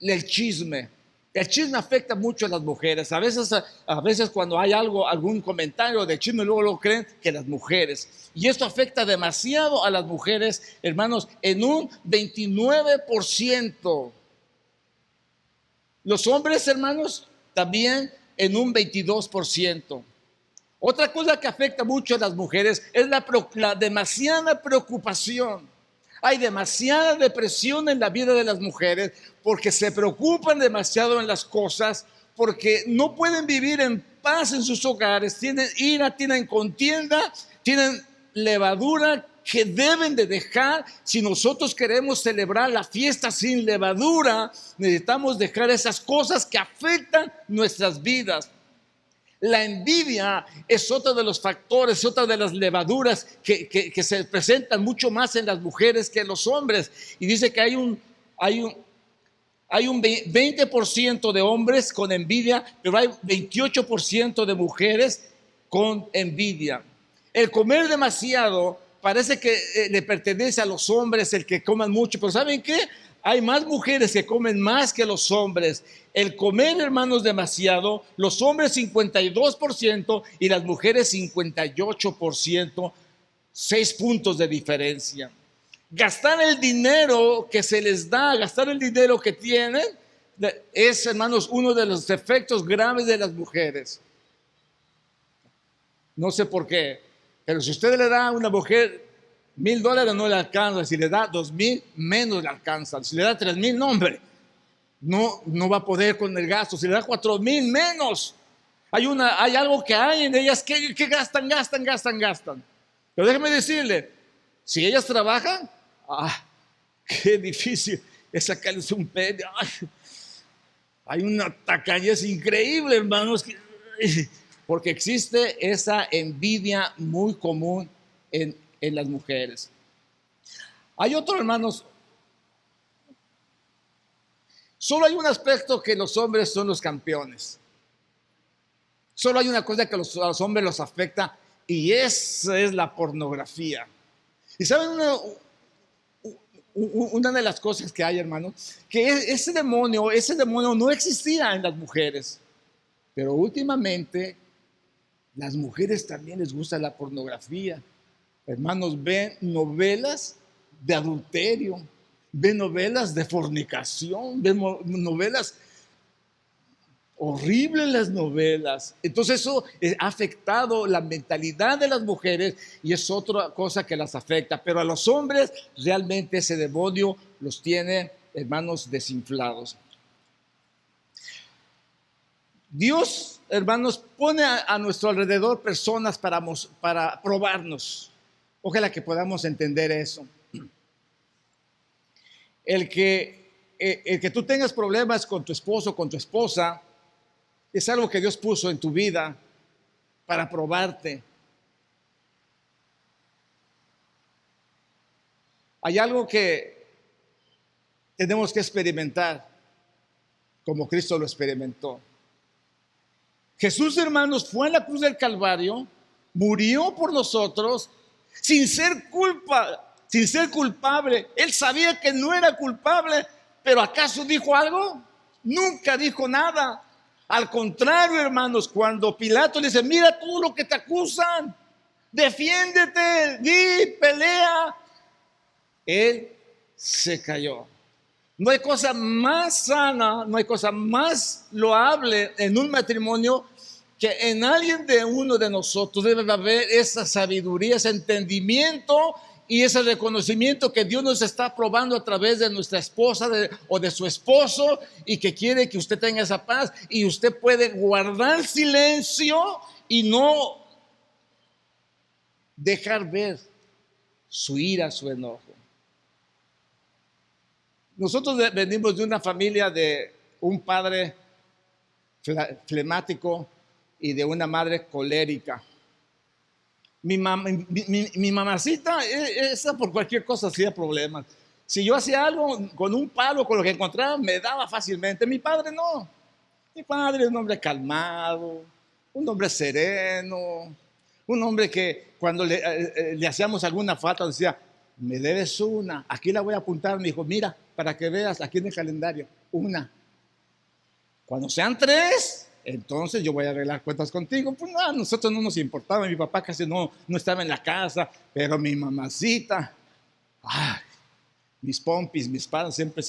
el chisme. El chisme afecta mucho a las mujeres. A veces cuando hay algún comentario de chisme, luego lo creen que las mujeres. Y esto afecta demasiado a las mujeres, hermanos, en un 29%. Los hombres, hermanos, también en un 22%. Otra cosa que afecta mucho a las mujeres es la demasiada preocupación. Hay demasiada depresión en la vida de las mujeres porque se preocupan demasiado en las cosas, porque no pueden vivir en paz en sus hogares, tienen ira, tienen contienda, tienen levadura que deben de dejar. Si nosotros queremos celebrar la fiesta sin levadura, necesitamos dejar esas cosas que afectan nuestras vidas. La envidia es otro de los factores, otra de las levaduras que se presentan mucho más en las mujeres que en los hombres. Y dice que hay un 20% de hombres con envidia, pero hay 28% de mujeres con envidia. El comer demasiado parece que le pertenece a los hombres, el que coman mucho, pero ¿saben qué? Hay más mujeres que comen más que los hombres. El comer, hermanos, demasiado, los hombres 52% y las mujeres 58%, 6 puntos de diferencia. Gastar el dinero que se les da, gastar el dinero que tienen, es, hermanos, uno de los defectos graves de las mujeres. No sé por qué, pero si usted le da a una mujer $1,000 no le alcanza, si le da 2,000 menos le alcanza, si le da 3,000 no, hombre, no va a poder con el gasto, si le da 4,000 menos. Hay algo que hay en ellas que gastan. Pero déjeme decirle, si ellas trabajan, qué difícil es sacarles un pedo. Hay una tacañez increíble, hermanos, porque existe esa envidia muy común en las mujeres. Hay otro, hermanos, solo hay un aspecto que los hombres son los campeones. Solo hay una cosa que a los hombres los afecta, y esa es la pornografía. Y saben una de las cosas que hay, hermanos, que ese demonio no existía en las mujeres, pero últimamente las mujeres también les gusta la pornografía. Hermanos, ven novelas de adulterio, ven novelas de fornicación, ven novelas horribles, las novelas. Entonces eso ha afectado la mentalidad de las mujeres y es otra cosa que las afecta. Pero a los hombres realmente ese demonio los tiene, hermanos, desinflados. Dios, hermanos, pone a nuestro alrededor personas para probarnos. Ojalá que podamos entender eso. El que tú tengas problemas con tu esposo, con tu esposa, es algo que Dios puso en tu vida para probarte. Hay algo que tenemos que experimentar como Cristo lo experimentó. Jesús, hermanos, fue a la cruz del Calvario, murió por nosotros sin ser culpable. Él sabía que no era culpable, pero ¿acaso dijo algo? Nunca dijo nada. Al contrario, hermanos, cuando Pilato le dice, mira todo lo que te acusan, defiéndete, di, pelea, él se cayó. No hay cosa más sana, no hay cosa más loable en un matrimonio que en alguien de uno de nosotros debe haber esa sabiduría, ese entendimiento y ese reconocimiento que Dios nos está probando a través de nuestra esposa o de su esposo, y que quiere que usted tenga esa paz y usted puede guardar silencio y no dejar ver su ira, su enojo. Nosotros venimos de una familia de un padre flemático y de una madre colérica. Mi mamacita, esa por cualquier cosa hacía problemas. Si yo hacía algo con un palo, con lo que encontraba, me daba fácilmente. Mi padre no. Mi padre es un hombre calmado, un hombre sereno, un hombre que cuando le hacíamos alguna falta decía, me debes una, aquí la voy a apuntar. Me dijo, mira, para que veas aquí en el calendario, una. Cuando sean 3, entonces yo voy a arreglar cuentas contigo. Pues no, a nosotros no nos importaba. Mi papá casi no estaba en la casa, pero mi mamacita, ay, mis pompis, mis padres, siempre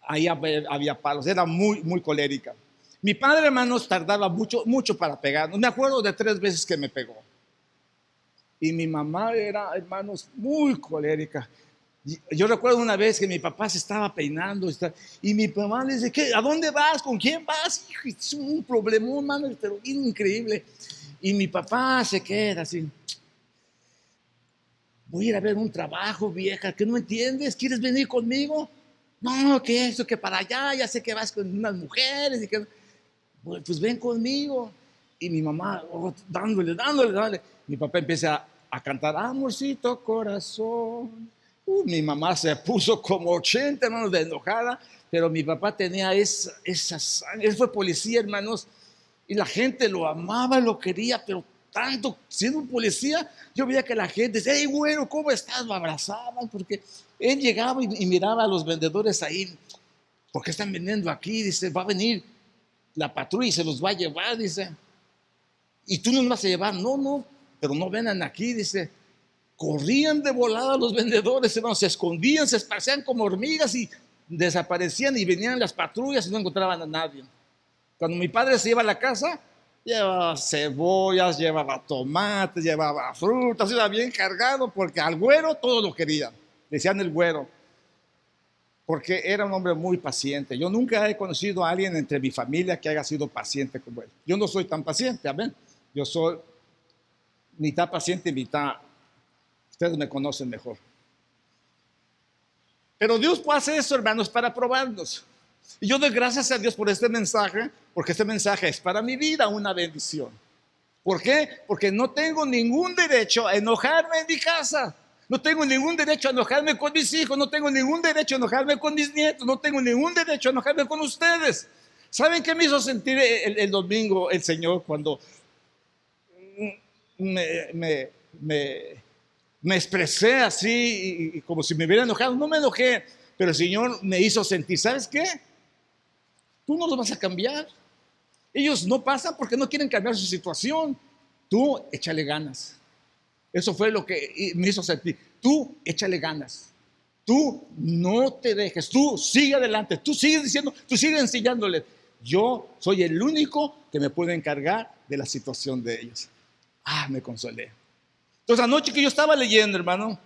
ahí había palos. Era muy colérica. Mi padre, hermanos, tardaba mucho para pegarnos. Me acuerdo de 3 veces que me pegó. Y mi mamá era, hermanos, muy colérica. Yo recuerdo una vez que mi papá se estaba peinando y mi mamá le dice, ¿qué? ¿A dónde vas? ¿Con quién vas? Es un problemón, hermano, pero increíble. Y mi papá se queda así. Voy a ir a ver un trabajo, vieja, ¿que no entiendes? ¿Quieres venir conmigo? No, que eso, que para allá, ya sé que vas con unas mujeres. Y que... Pues ven conmigo. Y mi mamá, dándole. Mi papá empieza a cantar, amorcito corazón. Mi mamá se puso como 80, hermanos, de enojada, pero mi papá tenía esa sangre. Él fue policía, hermanos, y la gente lo amaba, lo quería, pero tanto, siendo un policía, yo veía que la gente decía, hey, güero, ¿cómo estás? Lo abrazaban, porque él llegaba y miraba a los vendedores ahí. ¿Por qué están vendiendo aquí? Dice, va a venir la patrulla y se los va a llevar, dice. ¿Y tú no los vas a llevar? No, pero no vengan aquí, dice. Corrían de volada los vendedores, hermanos, se escondían, se esparcían como hormigas y desaparecían, y venían las patrullas y no encontraban a nadie. Cuando mi padre se iba a la casa, llevaba cebollas, llevaba tomates, llevaba frutas, iba bien cargado, porque al güero todo lo querían. Decían el güero, porque era un hombre muy paciente. Yo nunca he conocido a alguien entre mi familia que haya sido paciente como él. Yo no soy tan paciente, amén. Yo soy mitad paciente y mitad. Ustedes me conocen mejor. Pero Dios puede hacer eso, hermanos, para probarnos. Y yo doy gracias a Dios por este mensaje, porque este mensaje es para mi vida una bendición. ¿Por qué? Porque no tengo ningún derecho a enojarme en mi casa. No tengo ningún derecho a enojarme con mis hijos. No tengo ningún derecho a enojarme con mis nietos. No tengo ningún derecho a enojarme con ustedes. ¿Saben qué me hizo sentir el domingo el Señor cuando me expresé así y como si me hubiera enojado? No me enojé, pero el Señor me hizo sentir, ¿sabes qué? Tú no los vas a cambiar. Ellos no pasan porque no quieren cambiar su situación. Tú échale ganas. Eso fue lo que me hizo sentir. Tú échale ganas. Tú no te dejes. Tú sigue adelante. Tú sigues diciendo, tú sigues enseñándoles. Yo soy el único que me puede encargar de la situación de ellos. Me consolé. Entonces, anoche que yo estaba leyendo, hermano,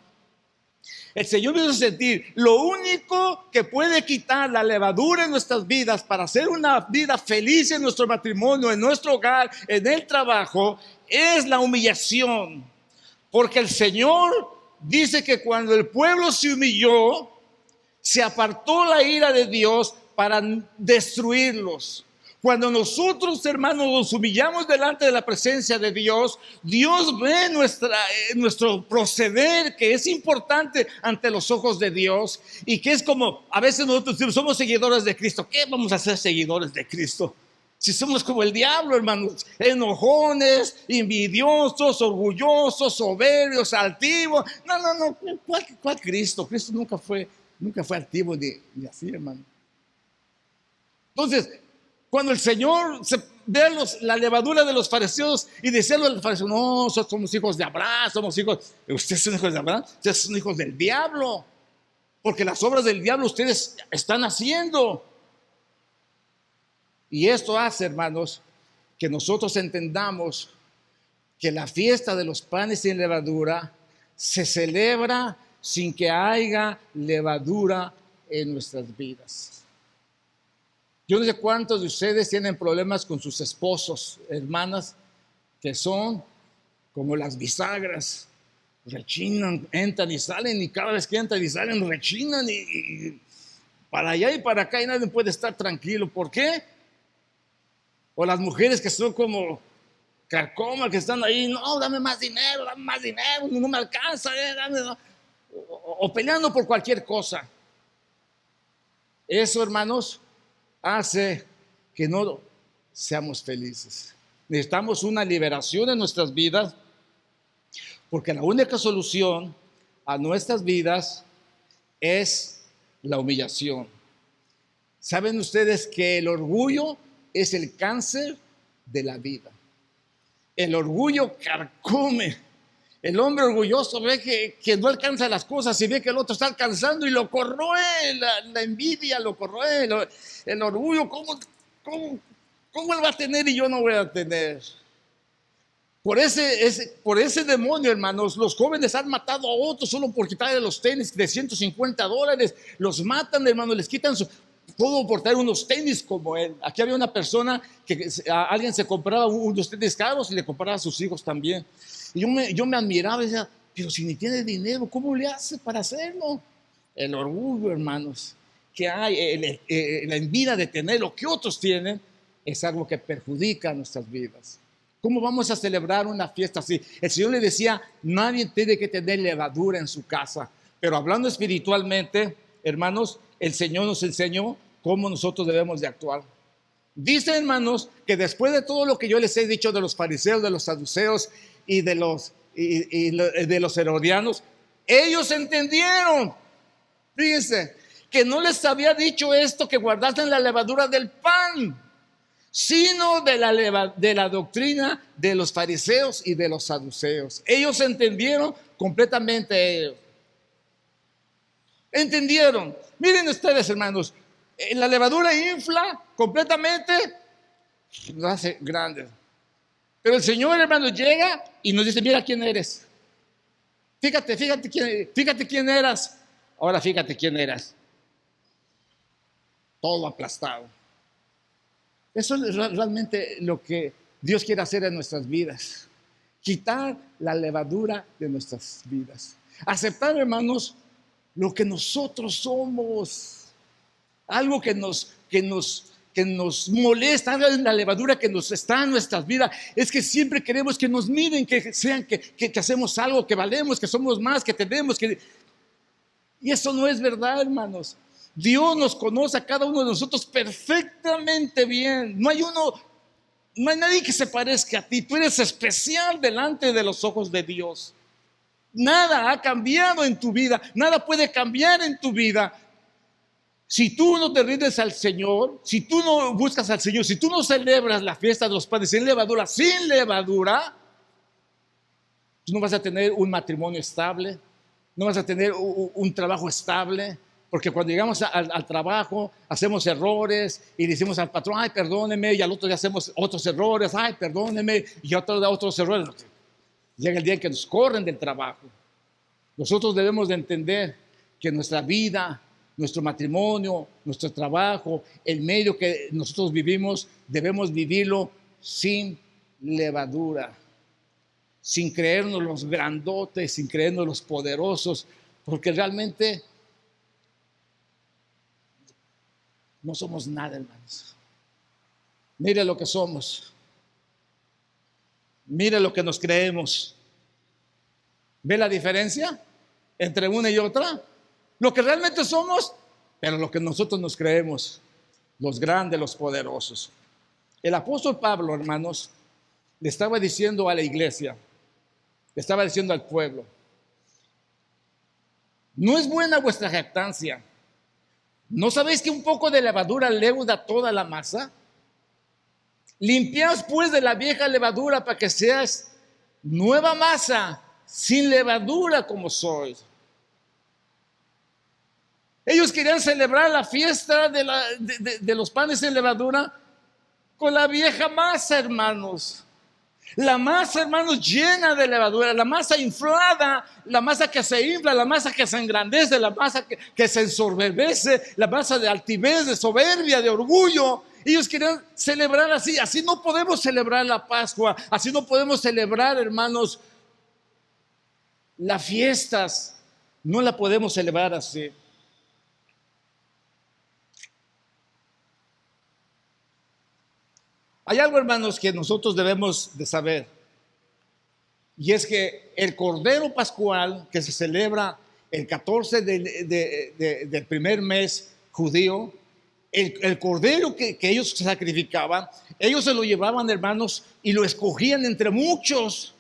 el Señor me hizo sentir, lo único que puede quitar la levadura en nuestras vidas para hacer una vida feliz en nuestro matrimonio, en nuestro hogar, en el trabajo, es la humillación. Porque el Señor dice que cuando el pueblo se humilló, se apartó la ira de Dios para destruirlos. Cuando nosotros, hermanos, nos humillamos delante de la presencia de Dios, Dios ve nuestro proceder, que es importante ante los ojos de Dios, y que es como, a veces nosotros decimos, somos seguidores de Cristo. ¿Qué vamos a ser seguidores de Cristo? Si somos como el diablo, hermanos, enojones, envidiosos, orgullosos, soberbios, altivos. No, ¿cuál Cristo? Cristo nunca fue altivo ni así, hermano. Entonces, cuando el Señor ve la levadura de los fariseos y decía a los fariseos, no, nosotros somos hijos de Abraham, somos hijos, ustedes son hijos de Abraham, ustedes son hijos del diablo, porque las obras del diablo ustedes están haciendo. Y esto hace, hermanos, que nosotros entendamos que la fiesta de los panes sin levadura se celebra sin que haya levadura en nuestras vidas. Yo no sé cuántos de ustedes tienen problemas con sus esposos, hermanas, que son como las bisagras, rechinan, entran y salen, y cada vez que entran y salen rechinan y para allá y para acá y nadie puede estar tranquilo. ¿Por qué? O las mujeres que son como carcomas, que están ahí, no, dame más dinero, no me alcanza, dame, no. O peleando por cualquier cosa. Eso, hermanos, hace que no seamos felices. Necesitamos una liberación en nuestras vidas, porque la única solución a nuestras vidas es la humillación. ¿Saben ustedes que el orgullo es el cáncer de la vida? El orgullo carcome. El hombre orgulloso ve que no alcanza las cosas y ve que el otro está alcanzando y lo corroe, la envidia lo corroe, el orgullo. ¿Cómo él va a tener y yo no voy a tener? Por ese demonio, hermanos, los jóvenes han matado a otros solo por quitarle los tenis de $150. Los matan, hermanos, les quitan todo por traer unos tenis como él. Aquí había una persona que alguien se compraba unos tenis caros y le compraba a sus hijos también. Y yo me admiraba y decía, pero si ni tiene dinero, ¿cómo le hace para hacerlo? El orgullo, hermanos, que hay, la envidia de tener lo que otros tienen, es algo que perjudica nuestras vidas. ¿Cómo vamos a celebrar una fiesta así? El Señor le decía, nadie tiene que tener levadura en su casa. Pero hablando espiritualmente, hermanos, el Señor nos enseñó cómo nosotros debemos de actuar. Dice, hermanos, que después de todo lo que yo les he dicho de los fariseos, de los saduceos y de los herodianos, ellos entendieron, fíjense, que no les había dicho esto, que guardasen la levadura del pan, sino de la doctrina de los fariseos y de los saduceos. Ellos entendieron completamente. Entendieron. Miren ustedes, hermanos, la levadura infla completamente, nos hace grandes. Pero el Señor, hermanos, llega y nos dice, mira quién eres. Fíjate quién eras. Ahora fíjate quién eras. Todo aplastado. Eso es realmente lo que Dios quiere hacer en nuestras vidas. Quitar la levadura de nuestras vidas. Aceptar, hermanos, lo que nosotros somos. Algo que nos molesta, la levadura que nos está en nuestras vidas, es que siempre queremos que nos miren, que sean que hacemos algo, que valemos, que somos más, que tenemos, y eso no es verdad, hermanos. Dios nos conoce a cada uno de nosotros perfectamente bien. No hay nadie que se parezca a ti. Tú eres especial delante de los ojos de Dios. Nada ha cambiado en tu vida, nada puede cambiar en tu vida. Si tú no te rindes al Señor, si tú no buscas al Señor, si tú no celebras la fiesta de los panes sin levadura, tú no vas a tener un matrimonio estable, no vas a tener un trabajo estable, porque cuando llegamos al trabajo hacemos errores y decimos al patrón, ay, perdóneme, y al otro día hacemos otros errores, ay, perdóneme, y otro día otros errores. Llega el día en que nos corren del trabajo. Nosotros debemos de entender que nuestra vida, nuestro matrimonio, nuestro trabajo, el medio que nosotros vivimos, debemos vivirlo sin levadura, sin creernos los grandotes, sin creernos los poderosos, porque realmente no somos nada, hermanos. Mire lo que somos. Mire lo que nos creemos. ¿Ve la diferencia entre una y otra? Lo que realmente somos, pero lo que nosotros nos creemos, los grandes, los poderosos. El apóstol Pablo, hermanos, le estaba diciendo a la iglesia, le estaba diciendo al pueblo, no es buena vuestra jactancia, ¿No sabéis que un poco de levadura leuda toda la masa? Limpiaos pues de la vieja levadura para que seas nueva masa, sin levadura como sois. Ellos querían celebrar la fiesta de los panes sin levadura con la vieja masa, hermanos. La masa, hermanos, llena de levadura, la masa inflada, la masa que se infla, la masa que se engrandece, la masa que se ensoberbece, la masa de altivez, de soberbia, de orgullo. Ellos querían celebrar así. Así no podemos celebrar la Pascua, así no podemos celebrar, hermanos, las fiestas. No la podemos celebrar así. Hay algo, hermanos, que nosotros debemos de saber, y es que el Cordero Pascual que se celebra el 14 del primer mes judío, el Cordero que ellos sacrificaban, ellos se lo llevaban, hermanos, y lo escogían entre muchos.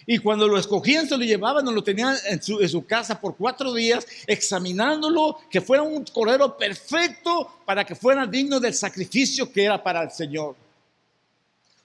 Y cuando lo escogían, se lo llevaban o lo tenían en su casa por 4 días, examinándolo, que fuera un cordero perfecto para que fuera digno del sacrificio que era para el Señor.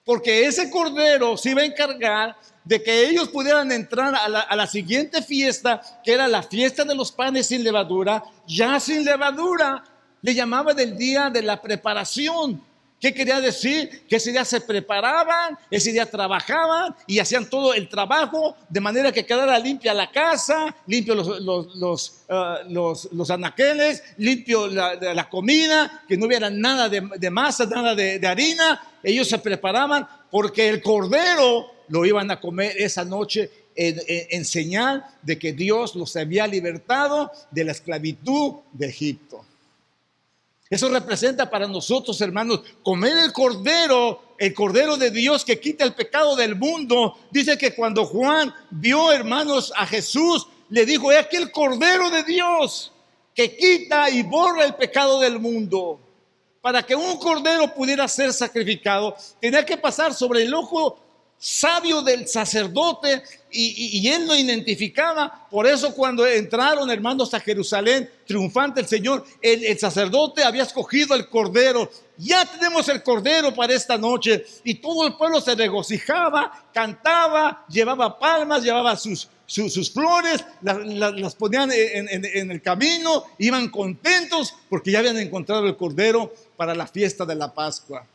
Porque ese cordero se iba a encargar de que ellos pudieran entrar a la siguiente fiesta, que era la fiesta de los panes sin levadura, ya sin levadura. Le llamaban el día de la preparación. ¿Qué quería decir? Que ese día se preparaban, ese día trabajaban y hacían todo el trabajo de manera que quedara limpia la casa, limpio los anaqueles, limpio la comida, que no hubiera nada de masa, nada de harina. Ellos se preparaban porque el cordero lo iban a comer esa noche en señal de que Dios los había libertado de la esclavitud de Egipto. Eso representa para nosotros, hermanos, comer el cordero de Dios que quita el pecado del mundo. Dice que cuando Juan vio, hermanos, a Jesús, le dijo: he aquí el cordero de Dios que quita y borra el pecado del mundo. Para que un cordero pudiera ser sacrificado, tenía que pasar sobre el ojo sabio del sacerdote y él lo identificaba. Por eso cuando entraron, hermanos, a Jerusalén triunfante el Señor, el sacerdote había escogido el cordero. Ya tenemos el cordero para esta noche. Y todo el pueblo se regocijaba, cantaba, llevaba palmas, llevaba sus flores, las ponían en el camino, iban contentos porque ya habían encontrado el cordero para la fiesta de la Pascua.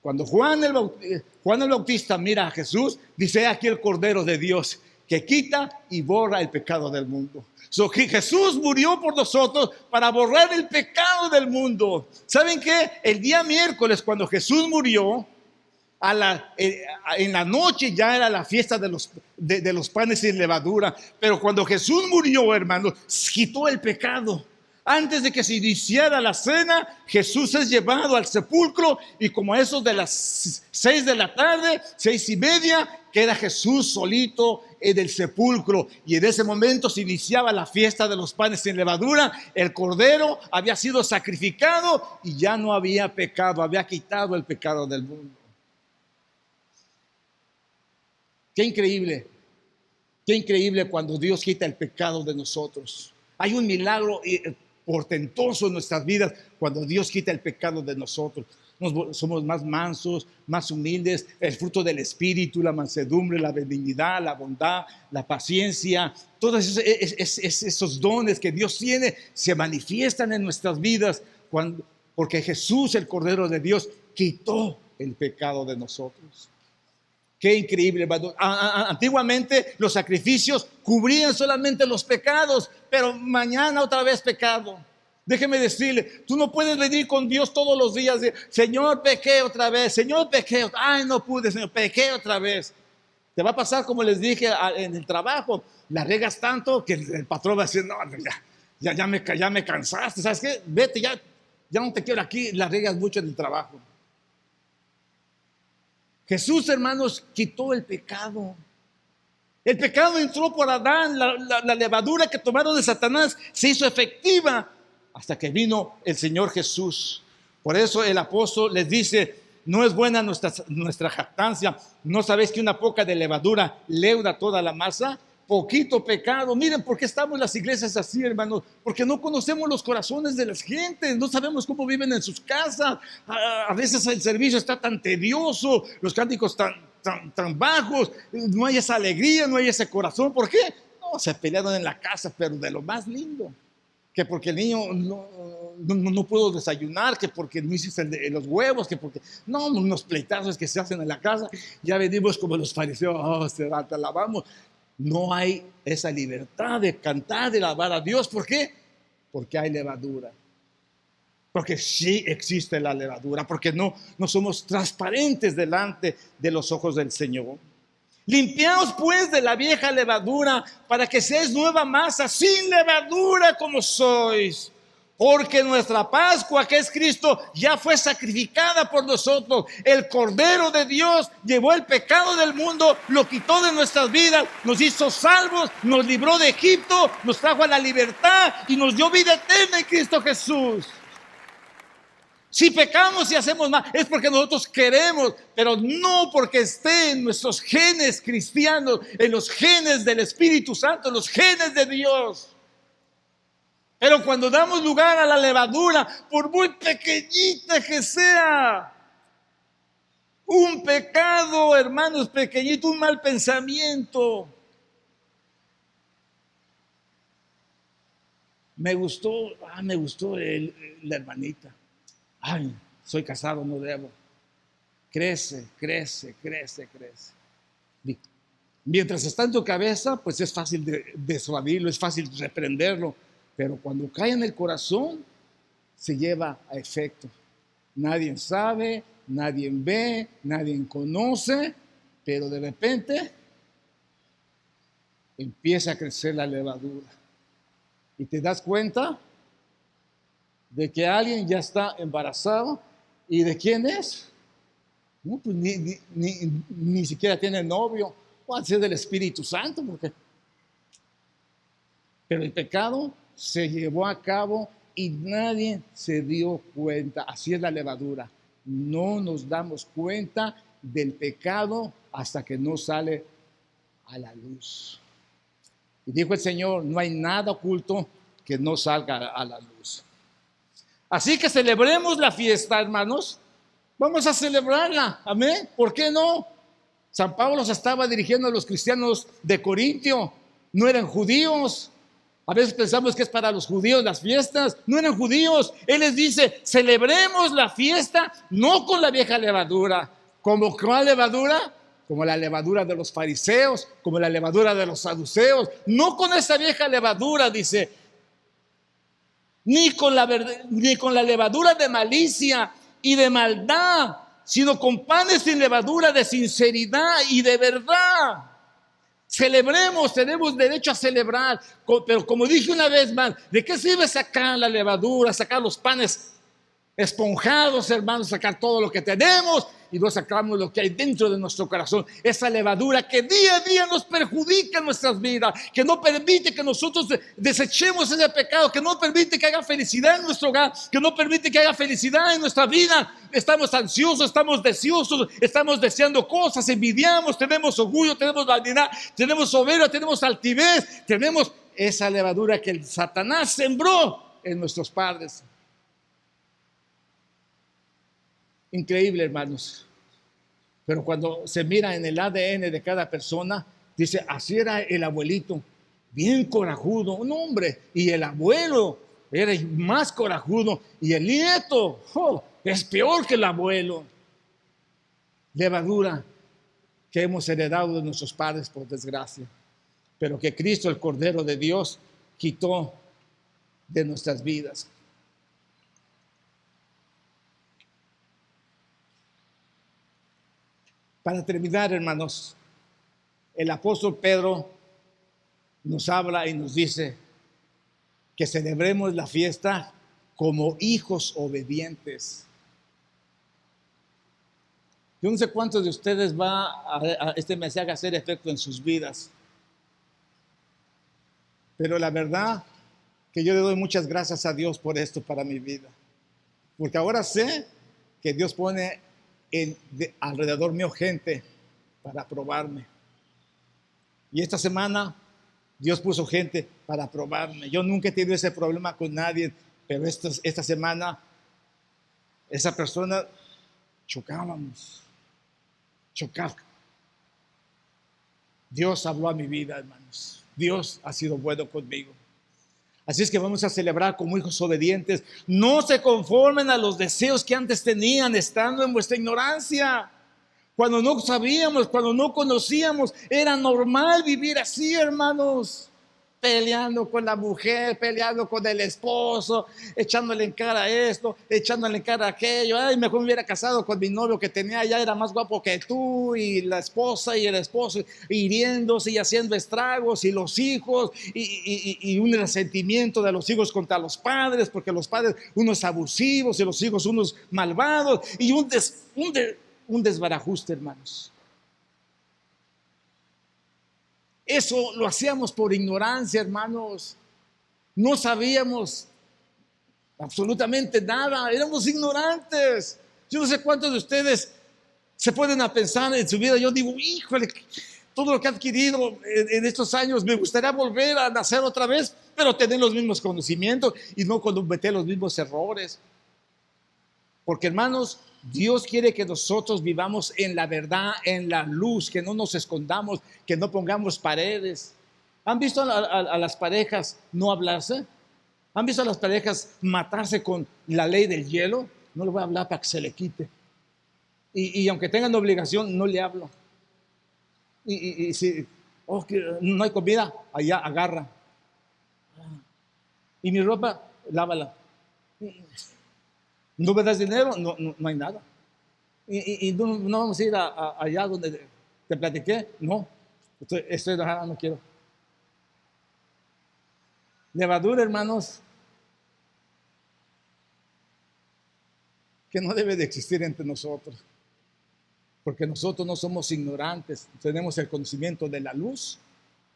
Cuando Juan el Bautista mira a Jesús, dice: aquí el Cordero de Dios que quita y borra el pecado del mundo. Jesús murió por nosotros para borrar el pecado del mundo. ¿Saben qué? El día miércoles, cuando Jesús murió, en la noche ya era la fiesta de los panes sin levadura. Pero cuando Jesús murió, hermanos, quitó el pecado. Antes de que se iniciara la cena, Jesús es llevado al sepulcro y como eso de las 6 de la tarde, 6:30, queda Jesús solito en el sepulcro. Y en ese momento se iniciaba la fiesta de los panes sin levadura. El cordero había sido sacrificado y ya no había pecado, había quitado el pecado del mundo. Qué increíble cuando Dios quita el pecado de nosotros. Hay un milagro portentoso en nuestras vidas cuando Dios quita el pecado de nosotros. Somos más mansos, más humildes. El fruto del Espíritu, la mansedumbre, la benignidad, la bondad, la paciencia, todos esos dones que Dios tiene se manifiestan en nuestras vidas porque Jesús, el Cordero de Dios, quitó el pecado de nosotros. Qué increíble, hermano. Antiguamente los sacrificios cubrían solamente los pecados, pero mañana otra vez pecado. Déjeme decirle, tú no puedes venir con Dios todos los días y decir: Señor, pequé otra vez, Señor, pequé, ay, no pude, Señor, pequé otra vez. Te va a pasar como les dije en el trabajo, la regas tanto que el patrón va a decir: no, ya me cansaste, ¿sabes qué? Vete, ya no te quiero aquí, la regas mucho en el trabajo. Jesús, hermanos, quitó el pecado. El pecado entró por Adán, la levadura que tomaron de Satanás se hizo efectiva hasta que vino el Señor Jesús. Por eso el apóstol les dice: no es buena nuestra jactancia. ¿No sabéis que una poca de levadura leuda toda la masa? poquito pecado. Miren por qué estamos en las iglesias así, hermanos, porque no conocemos los corazones de las gentes, no sabemos cómo viven en sus casas. A veces el servicio está tan tedioso, los cánticos tan bajos, no hay esa alegría, no hay ese corazón. ¿Por qué? No, se pelearon en la casa, pero de lo más lindo. Que porque el niño no pudo desayunar, que porque no hiciste los huevos, que porque no, unos pleitazos que se hacen en la casa. Ya venimos como los fariseos, te alabamos. No hay esa libertad de cantar, de alabar a Dios. ¿Por qué? Porque hay levadura. Porque sí existe la levadura, porque no somos transparentes delante de los ojos del Señor. Limpiaos pues de la vieja levadura para que seáis nueva masa, sin levadura como sois. Porque nuestra Pascua, que es Cristo, ya fue sacrificada por nosotros. El Cordero de Dios llevó el pecado del mundo, lo quitó de nuestras vidas, nos hizo salvos, nos libró de Egipto, nos trajo a la libertad y nos dio vida eterna en Cristo Jesús. Si pecamos y hacemos mal, es porque nosotros queremos, pero no porque esté en nuestros genes cristianos, en los genes del Espíritu Santo, en los genes de Dios. Pero cuando damos lugar a la levadura, por muy pequeñita que sea, un pecado, hermanos, pequeñito, un mal pensamiento. Me gustó la hermanita. Ay, soy casado, no debo. Crece. Mientras está en tu cabeza, pues es fácil de disuadirlo, es fácil reprenderlo. Pero cuando cae en el corazón, se lleva a efecto. Nadie sabe, nadie ve, nadie conoce, pero de repente empieza a crecer la levadura. Y te das cuenta de que alguien ya está embarazado. ¿Y de quién es? No, pues ni siquiera tiene novio. Puede ser del Espíritu Santo, porque... Pero el pecado se llevó a cabo y nadie se dio cuenta. Así es la levadura. No nos damos cuenta del pecado hasta que no sale a la luz. Y dijo el Señor, no hay nada oculto que no salga a la luz. Así que celebremos la fiesta, hermanos. Vamos a celebrarla. Amén. ¿Por qué no? San Pablo se estaba dirigiendo a los cristianos de Corintio. No eran judíos. A veces pensamos que es para los judíos las fiestas. No eran judíos. Él les dice, celebremos la fiesta no con la vieja levadura. ¿Como cuál levadura? Como la levadura de los fariseos, como la levadura de los saduceos. No con esa vieja levadura, dice. Ni con la levadura de malicia y de maldad, sino con panes sin levadura de sinceridad y de verdad. Celebremos, tenemos derecho a celebrar, pero como dije una vez más, ¿de qué sirve sacar la levadura, sacar los panes esponjados, hermanos, sacar todo lo que tenemos y no sacamos lo que hay dentro de nuestro corazón? Esa levadura que día a día nos perjudica en nuestras vidas, que no permite que nosotros desechemos ese pecado, que no permite que haya felicidad en nuestro hogar, que no permite que haya felicidad en nuestra vida. Estamos ansiosos, estamos deseosos, estamos deseando cosas, envidiamos, tenemos orgullo, tenemos vanidad, tenemos soberbia, tenemos altivez, tenemos esa levadura que el Satanás sembró en nuestros padres. Increíble, hermanos. Pero cuando se mira en el ADN de cada persona, dice, así era el abuelito, bien corajudo, un hombre, y el abuelo era más corajudo, y el nieto, es peor que el abuelo. Levadura que hemos heredado de nuestros padres, por desgracia, pero que Cristo, el Cordero de Dios, quitó de nuestras vidas. Para terminar, hermanos, el apóstol Pedro nos habla y nos dice que celebremos la fiesta como hijos obedientes. Yo no sé cuántos de ustedes va a este mensaje a hacer efecto en sus vidas, pero la verdad que yo le doy muchas gracias a Dios por esto para mi vida, porque ahora sé que Dios pone alrededor mío gente para probarme. Y esta semana Dios puso gente para probarme. Yo nunca he tenido ese problema con nadie, pero esta semana, esa persona, chocábamos. Dios habló a mi vida, hermanos. Dios ha sido bueno conmigo. Así es que vamos a celebrar como hijos obedientes. No se conformen a los deseos que antes tenían estando en vuestra ignorancia. Cuando no sabíamos, cuando no conocíamos, era normal vivir así, hermanos. Peleando con la mujer, peleando con el esposo, echándole en cara esto, echándole en cara aquello. Ay, mejor me hubiera casado con mi novio que tenía allá, era más guapo que tú, y la esposa y el esposo hiriéndose y haciendo estragos, y los hijos, y un resentimiento de los hijos contra los padres, porque los padres unos abusivos y los hijos unos malvados, y un desbarajuste, hermanos. Eso lo hacíamos por ignorancia, hermanos. No sabíamos absolutamente nada, éramos ignorantes. Yo no sé cuántos de ustedes se pueden a pensar en su vida. Yo digo, híjole, todo lo que he adquirido en estos años, me gustaría volver a nacer otra vez, pero tener los mismos conocimientos y no cometer los mismos errores. Porque, hermanos, Dios quiere que nosotros vivamos en la verdad, en la luz, que no nos escondamos, que no pongamos paredes. ¿Han visto a las parejas no hablarse? ¿Han visto a las parejas matarse con la ley del hielo? No le voy a hablar para que se le quite. Y aunque tengan obligación, no le hablo. Y si no hay comida, allá agarra. Y mi ropa, lávala. ¿No me das dinero? No hay nada. Y no vamos a ir allá donde te platiqué. No, estoy enojada, no quiero. Levadura, hermanos, que no debe de existir entre nosotros. Porque nosotros no somos ignorantes, tenemos el conocimiento de la luz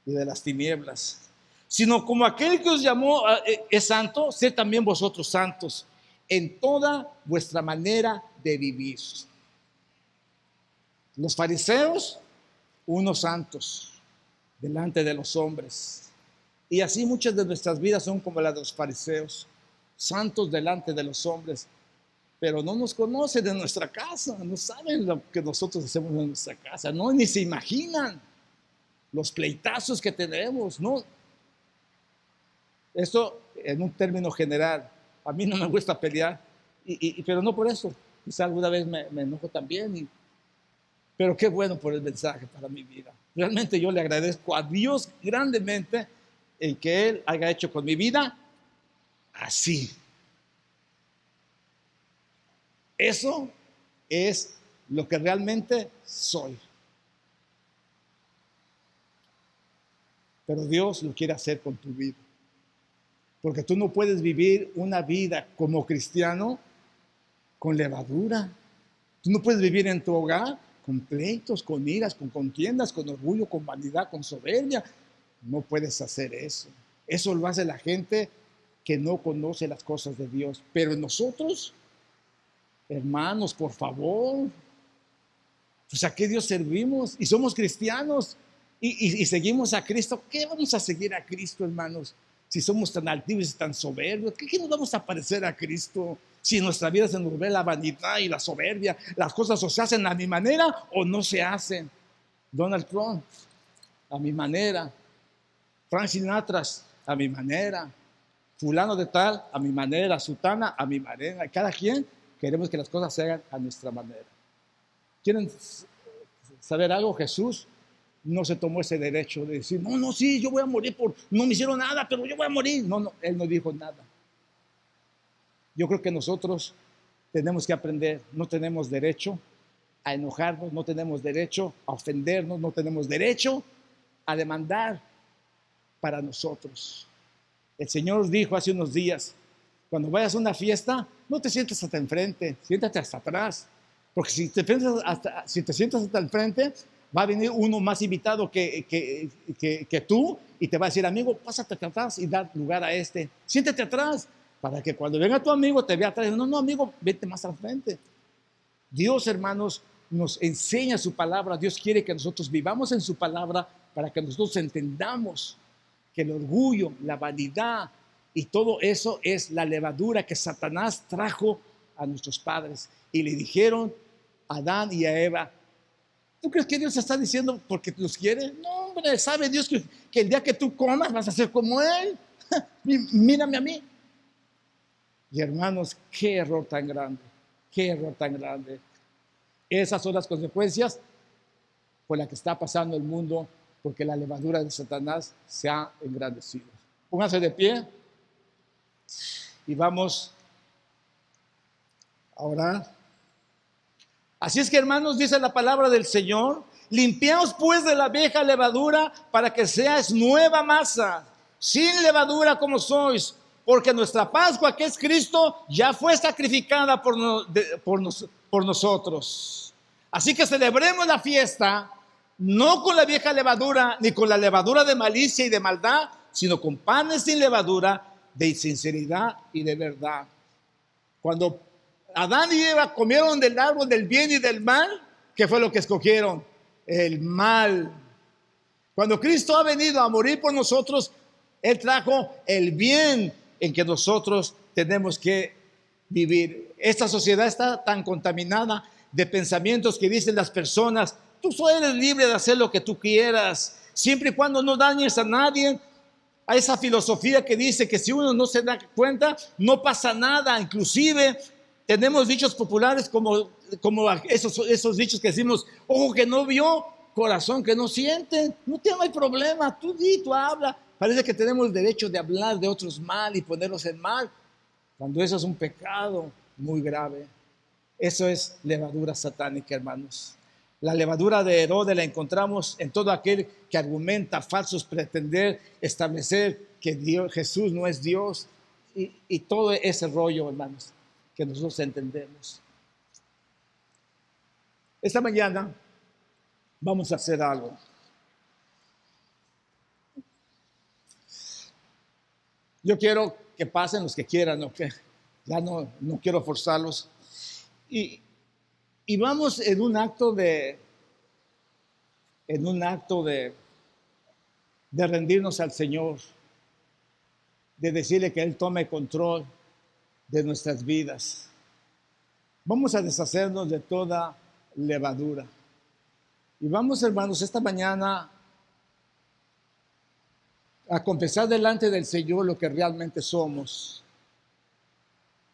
y de las tinieblas. Sino como aquel que os llamó es santo, sed también vosotros santos en toda vuestra manera de vivir. Los fariseos, unos santos delante de los hombres. Y así muchas de nuestras vidas son como las de los fariseos, santos delante de los hombres, pero no nos conocen de nuestra casa, no saben lo que nosotros hacemos en nuestra casa, no, ni se imaginan los pleitazos que tenemos, ¿no? Esto en un término general. A mí no me gusta pelear, pero no por eso. Quizá alguna vez me enojo también, pero qué bueno por el mensaje para mi vida. Realmente yo le agradezco a Dios grandemente el que Él haya hecho con mi vida así. Eso es lo que realmente soy. Pero Dios lo quiere hacer con tu vida. Porque tú no puedes vivir una vida como cristiano con levadura. Tú no puedes vivir en tu hogar con pleitos, con iras, con contiendas, con orgullo, con vanidad, con soberbia. No puedes hacer eso. Eso lo hace la gente que no conoce las cosas de Dios. Pero nosotros, hermanos, por favor, pues ¿a qué Dios servimos? Y somos cristianos y seguimos a Cristo. ¿Qué vamos a seguir a Cristo, hermanos? Si somos tan altivos y tan soberbios, ¿qué nos vamos a parecer a Cristo? Si en nuestra vida se nos ve la vanidad y la soberbia, las cosas o se hacen a mi manera o no se hacen. Donald Trump, a mi manera. Frank Sinatra, a mi manera. Fulano de tal, a mi manera. Sutana, a mi manera. Cada quien queremos que las cosas se hagan a nuestra manera. ¿Quieren saber algo? Jesús no se tomó ese derecho de decir, no, sí, yo voy a morir no me hicieron nada, pero yo voy a morir. No, Él no dijo nada. Yo creo que nosotros tenemos que aprender, no tenemos derecho a enojarnos, no tenemos derecho a ofendernos, no tenemos derecho a demandar para nosotros. El Señor dijo hace unos días, cuando vayas a una fiesta, no te sientes hasta enfrente, siéntate hasta atrás, porque si te sientas hasta enfrente, va a venir uno más invitado que tú y te va a decir, amigo, pásate atrás y da lugar a este. Siéntate atrás para que cuando venga tu amigo te vea atrás. No, amigo, vete más al frente. Dios, hermanos, nos enseña su palabra. Dios quiere que nosotros vivamos en su palabra para que nosotros entendamos que el orgullo, la vanidad y todo eso es la levadura que Satanás trajo a nuestros padres. Y le dijeron a Adán y a Eva: ¿tú crees que Dios está diciendo porque los quiere? No, hombre, sabe Dios que el día que tú comas vas a ser como Él. Mírame a mí. Y hermanos, qué error tan grande, qué error tan grande. Esas son las consecuencias por las que está pasando el mundo, porque la levadura de Satanás se ha engrandecido. Pónganse de pie y vamos a orar. Así es que, hermanos, dice la palabra del Señor: limpiaos pues de la vieja levadura para que seáis nueva masa, sin levadura como sois, porque nuestra Pascua, que es Cristo, ya fue sacrificada por nosotros. Así que celebremos la fiesta, no con la vieja levadura, ni con la levadura de malicia y de maldad, sino con panes sin levadura, de sinceridad y de verdad. Cuando Adán y Eva comieron del árbol del bien y del mal, ¿qué fue lo que escogieron? El mal. Cuando Cristo ha venido a morir por nosotros, Él trajo el bien en que nosotros tenemos que vivir. Esta sociedad está tan contaminada de pensamientos que dicen las personas: tú eres libre de hacer lo que tú quieras, siempre y cuando no dañes a nadie. A esa filosofía que dice que si uno no se da cuenta, no pasa nada. Inclusive tenemos dichos populares como esos dichos que decimos: ojo que no vio, corazón que no siente. No hay problema, tú di, tú habla. Parece que tenemos el derecho de hablar de otros mal y ponerlos en mal, cuando eso es un pecado muy grave. Eso es levadura satánica, hermanos. La levadura de Herodes la encontramos en todo aquel que argumenta falsos, pretender establecer que Jesús no es Dios, y todo ese rollo, hermanos, que nosotros entendemos. Esta mañana vamos a hacer algo. Yo quiero que pasen los que quieran, ¿no? Que ya no quiero forzarlos. Y vamos en un acto de rendirnos al Señor, de decirle que Él tome control de nuestras vidas. Vamos a deshacernos de toda levadura. Y vamos, hermanos, esta mañana a confesar delante del Señor lo que realmente somos.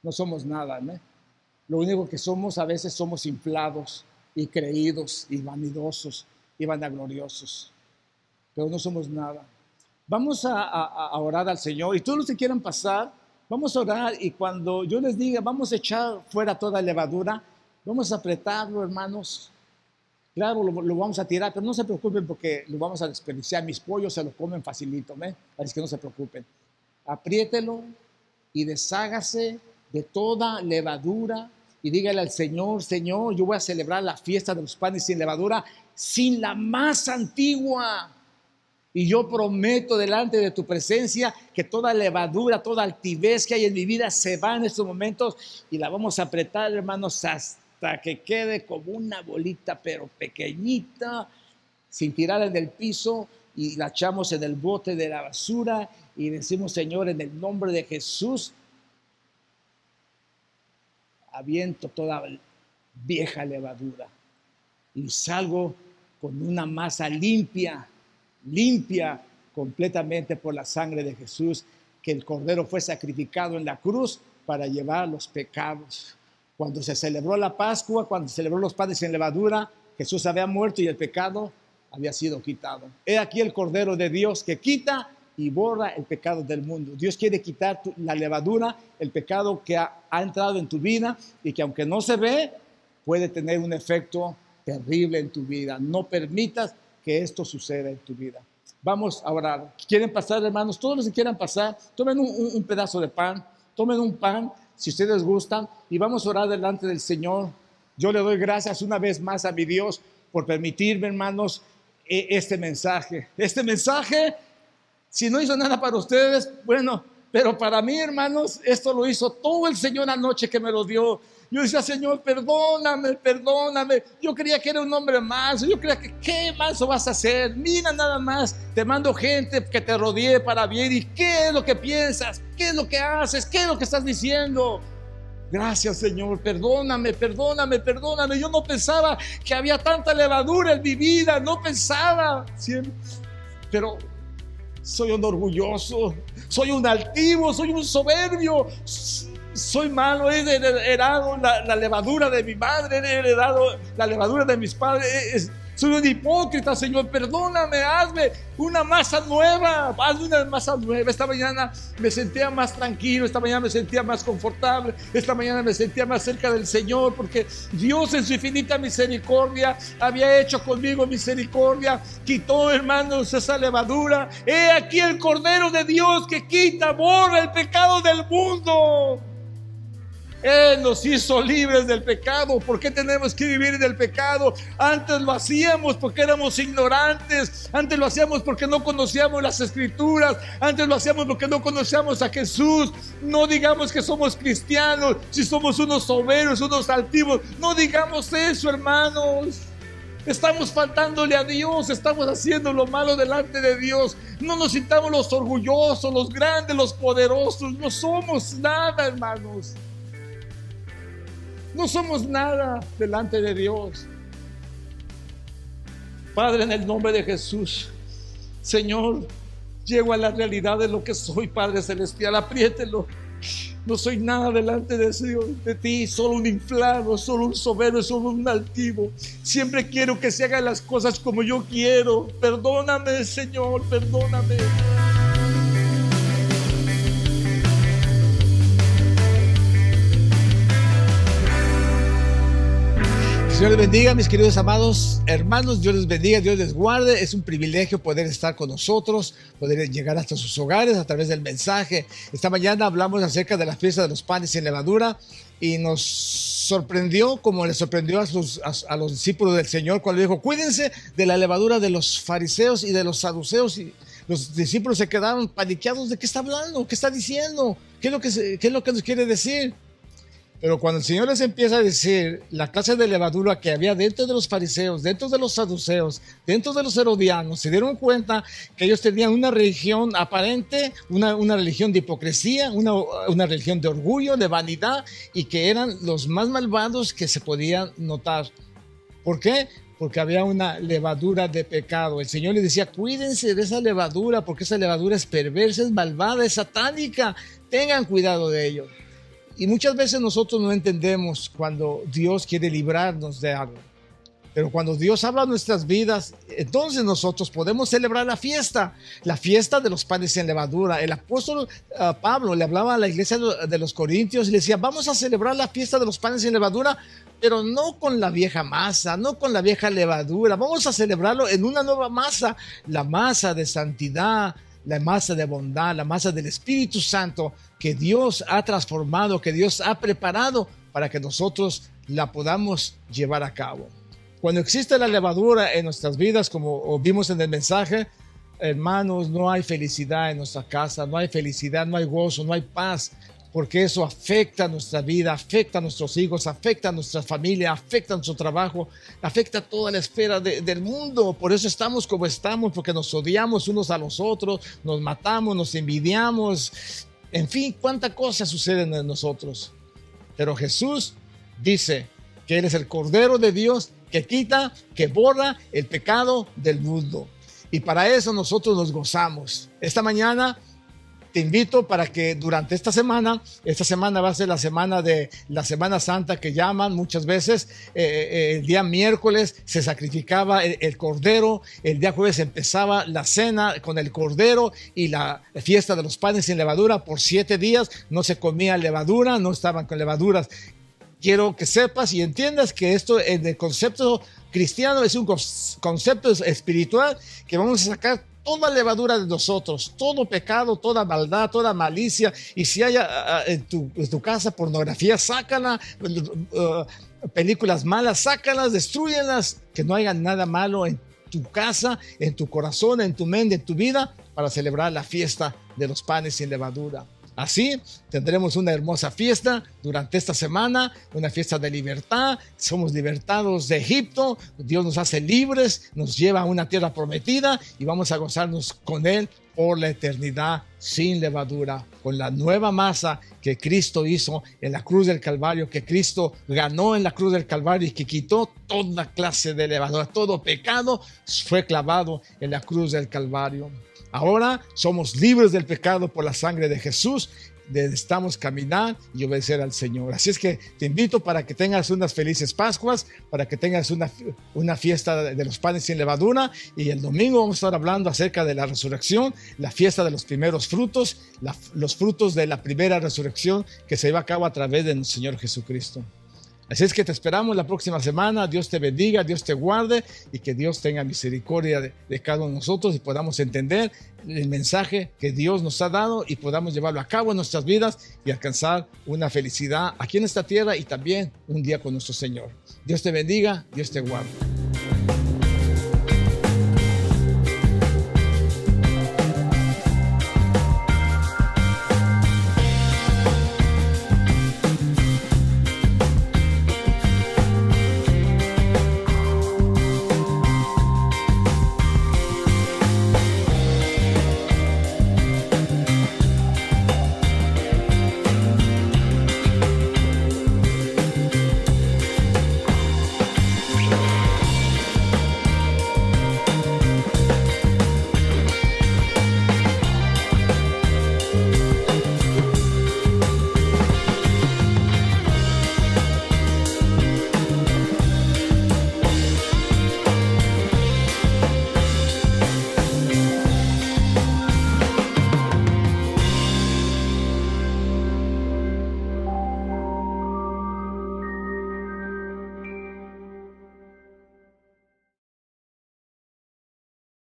No somos nada, ¿no? Lo único que somos, a veces somos inflados y creídos y vanidosos y vanagloriosos, pero no somos nada. Vamos a orar al Señor, y todos los que quieran pasar, vamos a orar, y cuando yo les diga vamos a echar fuera toda levadura, vamos a apretarlo, hermanos. Claro, lo vamos a tirar, pero no se preocupen porque lo vamos a desperdiciar. Mis pollos se lo comen facilito, ¿eh? Así que no se preocupen. Apriételo y deshágase de toda levadura y dígale al Señor: Señor, yo voy a celebrar la fiesta de los panes sin levadura, sin la masa antigua. Y yo prometo delante de tu presencia que toda levadura, toda altivez que hay en mi vida se va en estos momentos, y la vamos a apretar, hermanos, hasta que quede como una bolita, pero pequeñita, sin tirarla en el piso, y la echamos en el bote de la basura y decimos: Señor, en el nombre de Jesús, aviento toda vieja levadura y salgo con una masa limpia completamente por la sangre de Jesús, que el Cordero fue sacrificado en la cruz para llevar los pecados. Cuando se celebró la Pascua, cuando se celebró los panes sin levadura, Jesús había muerto y el pecado había sido quitado. He aquí el Cordero de Dios que quita y borra el pecado del mundo. Dios quiere quitar la levadura, el pecado que ha entrado en tu vida y que, aunque no se ve, puede tener un efecto terrible en tu vida. No permitas que esto suceda en tu vida. Vamos a orar. ¿Quieren pasar, hermanos? Todos los que quieran pasar, tomen un pedazo de pan, tomen un pan, si ustedes gustan, y vamos a orar delante del Señor. Yo le doy gracias una vez más a mi Dios por permitirme, hermanos, este mensaje. Este mensaje, si no hizo nada para ustedes, bueno, pero para mí, hermanos, esto lo hizo todo el Señor anoche que me lo dio. Yo decía, Señor, perdóname, perdóname. Yo creía que era un hombre manso. Yo creía que, ¿qué manso vas a hacer? Mira nada más, te mando gente que te rodee para bien. ¿Y qué es lo que piensas? ¿Qué es lo que haces? ¿Qué es lo que estás diciendo? Gracias, Señor, perdóname, perdóname, perdóname. Yo no pensaba que había tanta levadura en mi vida. No pensaba. Pero soy un orgulloso, soy un altivo, soy un soberbio. Soy malo, he heredado la levadura de mi madre, he heredado la levadura de mis padres. Soy un hipócrita, Señor, perdóname, hazme una masa nueva, hazme una masa nueva. Esta mañana me sentía más tranquilo, esta mañana me sentía más confortable, esta mañana me sentía más cerca del Señor, porque Dios en su infinita misericordia había hecho conmigo misericordia, quitó, hermanos, esa levadura. He aquí el Cordero de Dios que quita, borra el pecado del mundo. Él nos hizo libres del pecado. ¿Por qué tenemos que vivir en el pecado? Antes lo hacíamos porque éramos ignorantes. Antes lo hacíamos porque no conocíamos las Escrituras. Antes lo hacíamos porque no conocíamos a Jesús. No digamos que somos cristianos si somos unos soberbios, unos altivos. No digamos eso, hermanos. Estamos faltándole a Dios, estamos haciendo lo malo delante de Dios. No nos sintamos los orgullosos, los grandes, los poderosos. No somos nada, hermanos. No somos nada delante de Dios. Padre, en el nombre de Jesús, Señor, llego a la realidad de lo que soy, Padre Celestial. Apriételo. No soy nada delante de ti, solo un inflado, solo un soberbio, solo un altivo. Siempre quiero que se hagan las cosas como yo quiero. Perdóname, Señor, perdóname. Dios les bendiga, mis queridos amados hermanos. Dios les bendiga, Dios les guarde. Es un privilegio poder estar con nosotros, poder llegar hasta sus hogares a través del mensaje. Esta mañana hablamos acerca de la fiesta de los panes sin levadura y nos sorprendió, como le sorprendió a los discípulos del Señor cuando dijo: cuídense de la levadura de los fariseos y de los saduceos. Y los discípulos se quedaron paniqueados. ¿De qué está hablando? ¿Qué está diciendo? ¿Qué es lo que nos quiere decir? Pero cuando el Señor les empieza a decir la clase de levadura que había dentro de los fariseos, dentro de los saduceos, dentro de los herodianos, se dieron cuenta que ellos tenían una religión aparente, una religión de hipocresía, una religión de orgullo, de vanidad, y que eran los más malvados que se podían notar. ¿Por qué? Porque había una levadura de pecado. El Señor les decía: cuídense de esa levadura, porque esa levadura es perversa, es malvada, es satánica. Tengan cuidado de ello. Y muchas veces nosotros no entendemos cuando Dios quiere librarnos de algo. Pero cuando Dios habla a nuestras vidas, entonces nosotros podemos celebrar la fiesta de los panes sin levadura. El apóstol Pablo le hablaba a la iglesia de los Corintios y le decía: vamos a celebrar la fiesta de los panes sin levadura, pero no con la vieja masa, no con la vieja levadura. Vamos a celebrarlo en una nueva masa, la masa de santidad, la masa de bondad, la masa del Espíritu Santo que Dios ha transformado, que Dios ha preparado para que nosotros la podamos llevar a cabo. Cuando existe la levadura en nuestras vidas, como vimos en el mensaje, hermanos, no hay felicidad en nuestra casa, no hay felicidad, no hay gozo, no hay paz, porque eso afecta a nuestra vida, afecta a nuestros hijos, afecta a nuestra familia, afecta a nuestro trabajo, afecta a toda la esfera del mundo. Por eso estamos como estamos, porque nos odiamos unos a los otros, nos matamos, nos envidiamos, en fin, cuánta cosa sucede en nosotros. Pero Jesús dice que Él es el Cordero de Dios que quita, que borra el pecado del mundo. Y para eso nosotros nos gozamos. Esta mañana te invito para que durante esta semana va a ser la Semana Santa que llaman muchas veces. El día miércoles se sacrificaba el cordero, el día jueves empezaba la cena con el cordero y la fiesta de los panes sin levadura. Por 7 días no se comía levadura, no estaban con levaduras. Quiero que sepas y entiendas que esto en el concepto cristiano es un concepto espiritual, que vamos a sacar toda levadura de nosotros, todo pecado, toda maldad, toda malicia. Y si hay en tu casa pornografía, sácala, películas malas, sácalas, destruyenlas, que no haya nada malo en tu casa, en tu corazón, en tu mente, en tu vida, para celebrar la fiesta de los panes sin levadura. Así tendremos una hermosa fiesta durante esta semana, una fiesta de libertad. Somos libertados de Egipto, Dios nos hace libres, nos lleva a una tierra prometida y vamos a gozarnos con Él por la eternidad sin levadura, con la nueva masa que Cristo hizo en la cruz del Calvario, que Cristo ganó en la cruz del Calvario y que quitó toda clase de levadura, todo pecado fue clavado en la cruz del Calvario. Ahora somos libres del pecado por la sangre de Jesús. Necesitamos caminar y obedecer al Señor. Así es que te invito para que tengas unas felices Pascuas, para que tengas una fiesta de los panes sin levadura, y el domingo vamos a estar hablando acerca de la resurrección, la fiesta de los primeros frutos, los frutos de la primera resurrección que se lleva a cabo a través de nuestro Señor Jesucristo. Así es que te esperamos la próxima semana. Dios te bendiga, Dios te guarde y que Dios tenga misericordia de cada uno de nosotros y podamos entender el mensaje que Dios nos ha dado y podamos llevarlo a cabo en nuestras vidas y alcanzar una felicidad aquí en esta tierra y también un día con nuestro Señor. Dios te bendiga, Dios te guarde.